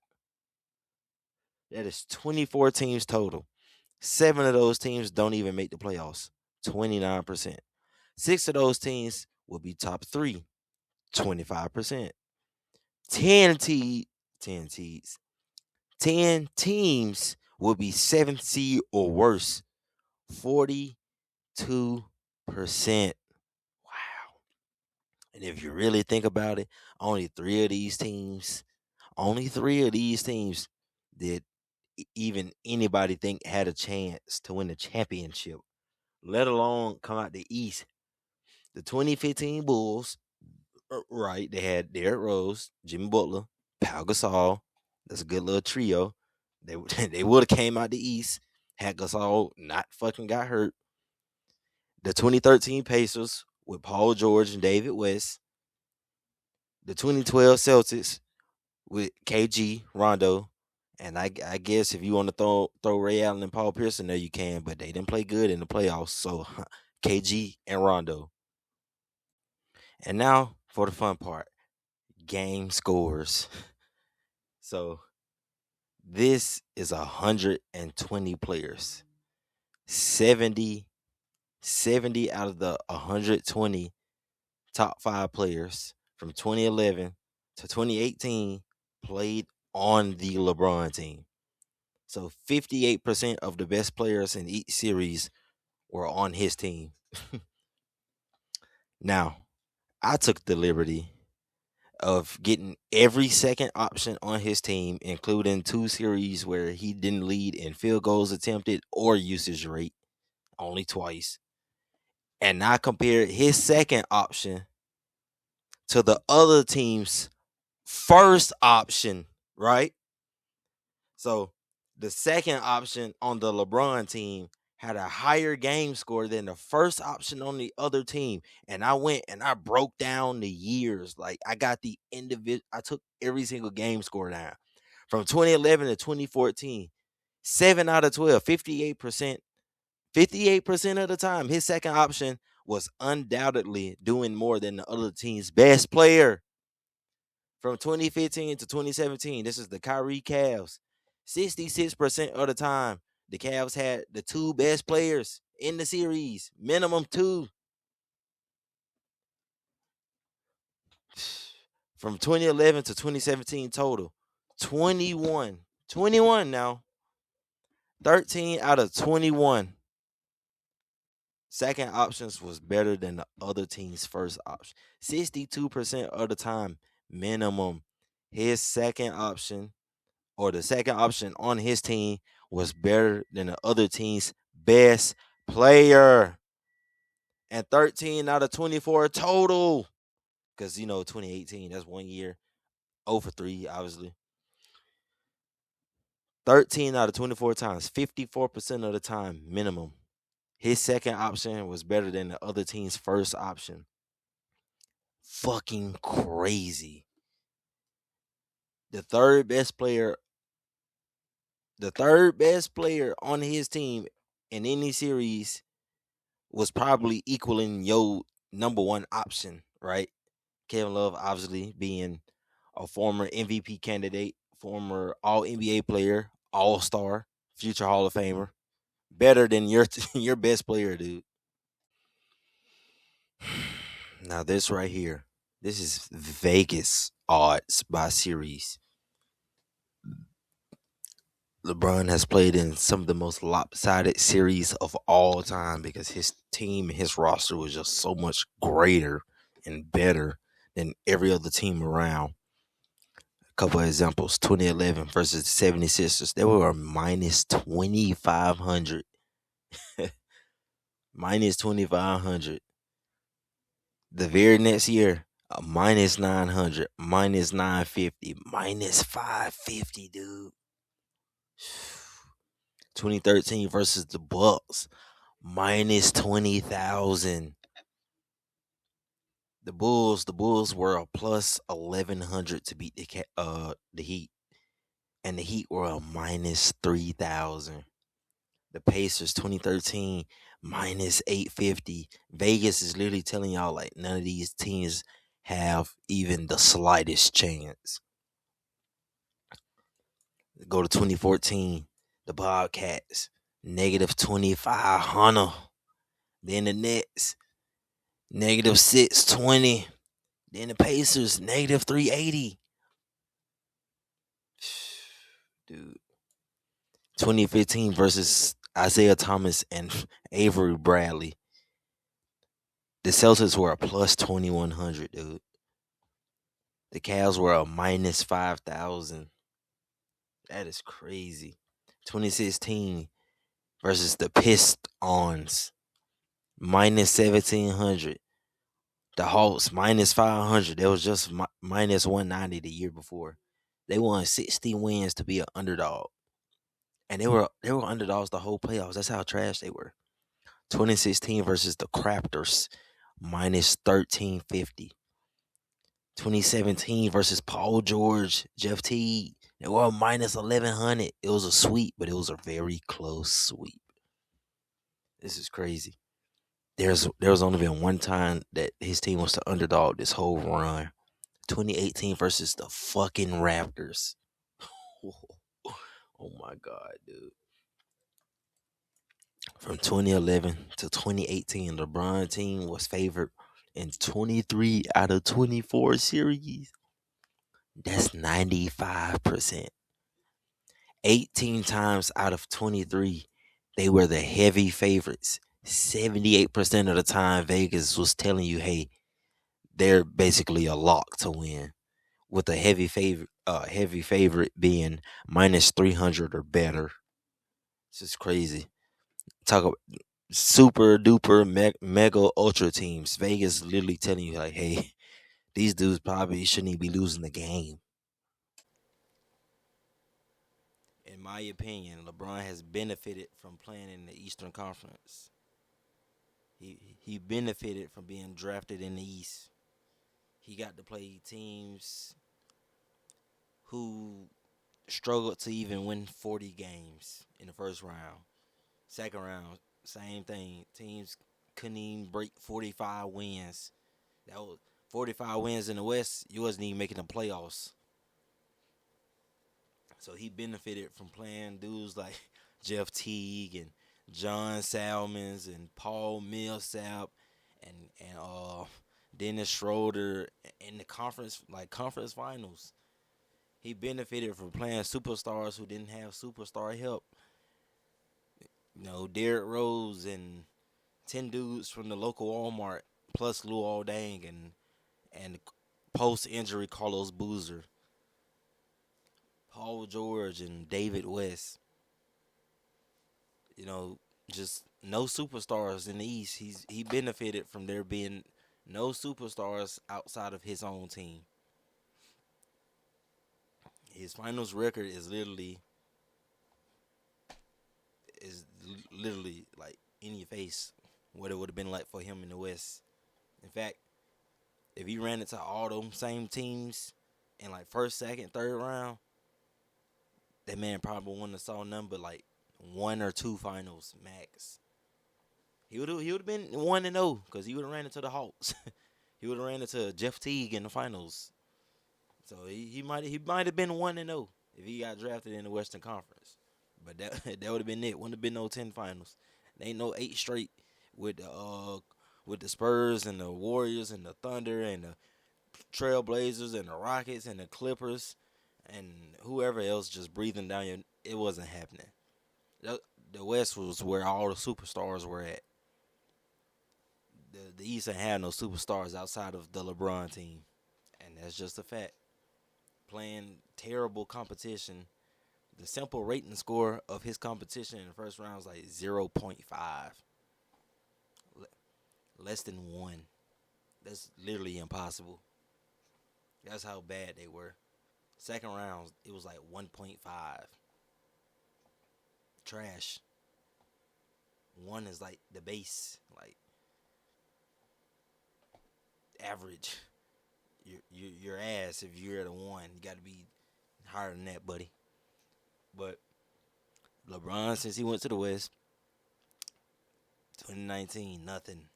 That is 24 teams total. 7 of those teams don't even make the playoffs, 29%. 6 of those teams will be top 3, 25%. 10 teams will be 7th seed or worse, 42%. Wow. And if you really think about it, only 3 of these teams did even anybody think had a chance to win the championship, let alone come out the East. The 2015 Bulls, right, they had Derrick Rose, Jimmy Butler, Pau Gasol. That's a good little trio. They would have came out the East had Gasol not fucking got hurt. The 2013 Pacers with Paul George and David West. The 2012 Celtics with KG, Rondo. And I guess if you want to throw Ray Allen and Paul Pierce in there, you can, but they didn't play good in the playoffs. So KG and Rondo. And now for the fun part, game scores. So this is 120 players. 70 out of the 120 top 5 players from 2011 to 2018 played on the LeBron team. So 58% of the best players in each series were on his team. Now, I took the liberty of getting every second option on his team, including 2 series where he didn't lead in field goals attempted or usage rate, only twice. And I compared his second option to the other team's first option, right? So the second option on the LeBron team had a higher game score than the first option on the other team. And I went and I broke down the years. Like I got the I took every single game score down. From 2011 to 2014, 7 out of 12, 58%. 58% of the time, his second option was undoubtedly doing more than the other team's best player. From 2015 to 2017, this is the Kyrie Cavs. 66% of the time, the Cavs had the 2 best players in the series, minimum 2. From 2011 to 2017 total, 21 now. 13 out of 21 second options was better than the other team's first option. 62% of the time, minimum, his second option or the second option on his team was better than the other team's best player. And 13 out of 24 total. Because, 2018, that's 1 year. 0 for 3, obviously. 13 out of 24 times, 54% of the time, minimum. His second option was better than the other team's first option. fucking crazy. The third best player on his team in any series was probably equaling your number one option, right? Kevin Love obviously being a former MVP candidate, former All NBA player, All Star, future Hall of Famer, better than your your best player, dude. Now this right here, this is Vegas odds by series. LeBron has played in some of the most lopsided series of all time because his team and his roster was just so much greater and better than every other team around. A couple of examples: 2011 versus the 76ers, they were a minus 2,500. Minus 2,500. The very next year, a minus 900, minus 950, minus 550, dude. 2013 versus the Bucks, minus 20,000. The Bulls were a plus 1,100 to beat the Heat, and the Heat were a minus 3,000. The Pacers 2013 minus 850. Vegas is literally telling y'all like none of these teams have even the slightest chance. Go to 2014, the Bobcats negative 2,500. Then the Nets negative 620. Then the Pacers negative 380. Dude. 2015 versus Isaiah Thomas and Avery Bradley. The Celtics were a plus 2,100, dude. The Cavs were a minus 5,000. That is crazy. 2016 versus the PISStons, minus 1,700. The Hawks, minus 500. That was just minus 190 the year before. They won 60 wins to be an underdog. And they were underdogs the whole playoffs. That's how trash they were. 2016 versus the Craptors, minus 1,350. 2017 versus Paul George, Jeff Teague. They were minus 1,100. It was a sweep, but it was a very close sweep. This is crazy. There's only been one time that his team was the underdog this whole run. 2018 versus the fucking Raptors. Oh my God, dude. From 2011 to 2018, LeBron team was favored in 23 out of 24 series. That's 95%. 18 times out of 23, they were the heavy favorites. 78% of the time, Vegas was telling you, hey, they're basically a lock to win, with a heavy favorite being minus 300 or better. This is crazy. Talk about super duper mega ultra teams. Vegas literally telling you like, hey, these dudes probably shouldn't even be losing the game. In my opinion, LeBron has benefited from playing in the Eastern Conference. He benefited from being drafted in the East. He got to play teams who struggled to even win 40 games in the first round. Second round, same thing. Teams couldn't even break 45 wins. That was 45 wins in the West. You wasn't even making the playoffs. So he benefited from playing dudes like Jeff Teague and John Salmons and Paul Millsap and Dennis Schroeder in the conference finals. He benefited from playing superstars who didn't have superstar help. Derrick Rose and 10 dudes from the local Walmart plus Luol Deng and post-injury Carlos Boozer, Paul George and David West. Just no superstars in the East. He benefited from there being no superstars outside of his own team. His finals record is literally like in your face what it would have been like for him in the West. In fact, if he ran into all them same teams in like first, second, third round, that man probably wouldn't have saw nothing but like 1 or 2 finals max. He would have been 1-0 because he would have ran into the Hawks. He would have ran into Jeff Teague in the finals. So he might have been 1-0 if he got drafted in the Western Conference. But that would have been it. Wouldn't have been no 10 finals. There ain't no 8 straight with the Spurs and the Warriors and the Thunder and the Trailblazers and the Rockets and the Clippers and whoever else just breathing down your. It wasn't happening. The West was where all the superstars were at. The East ain't had no superstars outside of the LeBron team, and that's just a fact. Playing terrible competition. The simple rating score of his competition in the first round was like 0.5. Less than 1. That's literally impossible. That's how bad they were. Second round, it was like 1.5. Trash. 1 is like the base, like average. Your ass if you're at a 1. You got to be higher than that, buddy. But LeBron, since he went to the West, 2019, nothing.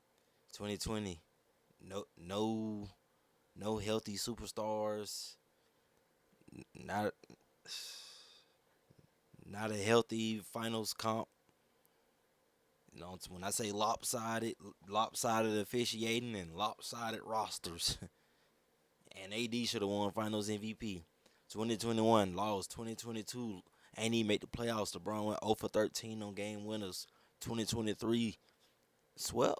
2020, no healthy superstars. Not a healthy finals comp. You know, when I say lopsided officiating and lopsided rosters. And AD should have won Finals MVP. 2021 lost. 2022 ain't even make the playoffs. LeBron went 0 for 13 on game winners. 2023 swept.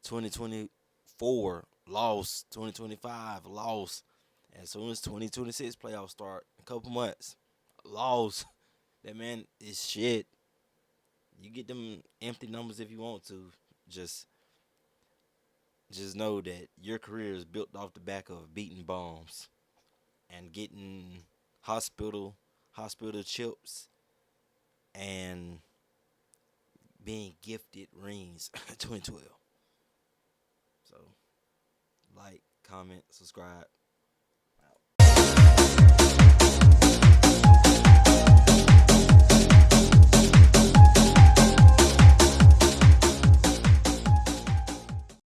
2024 lost. 2025 lost. As soon as 2026 playoffs start, a couple months, lost. That man is shit. You get them empty numbers if you want to. Just know that your career is built off the back of beating bombs and getting hospital chips and being gifted rings. 2012. So, like, comment, subscribe.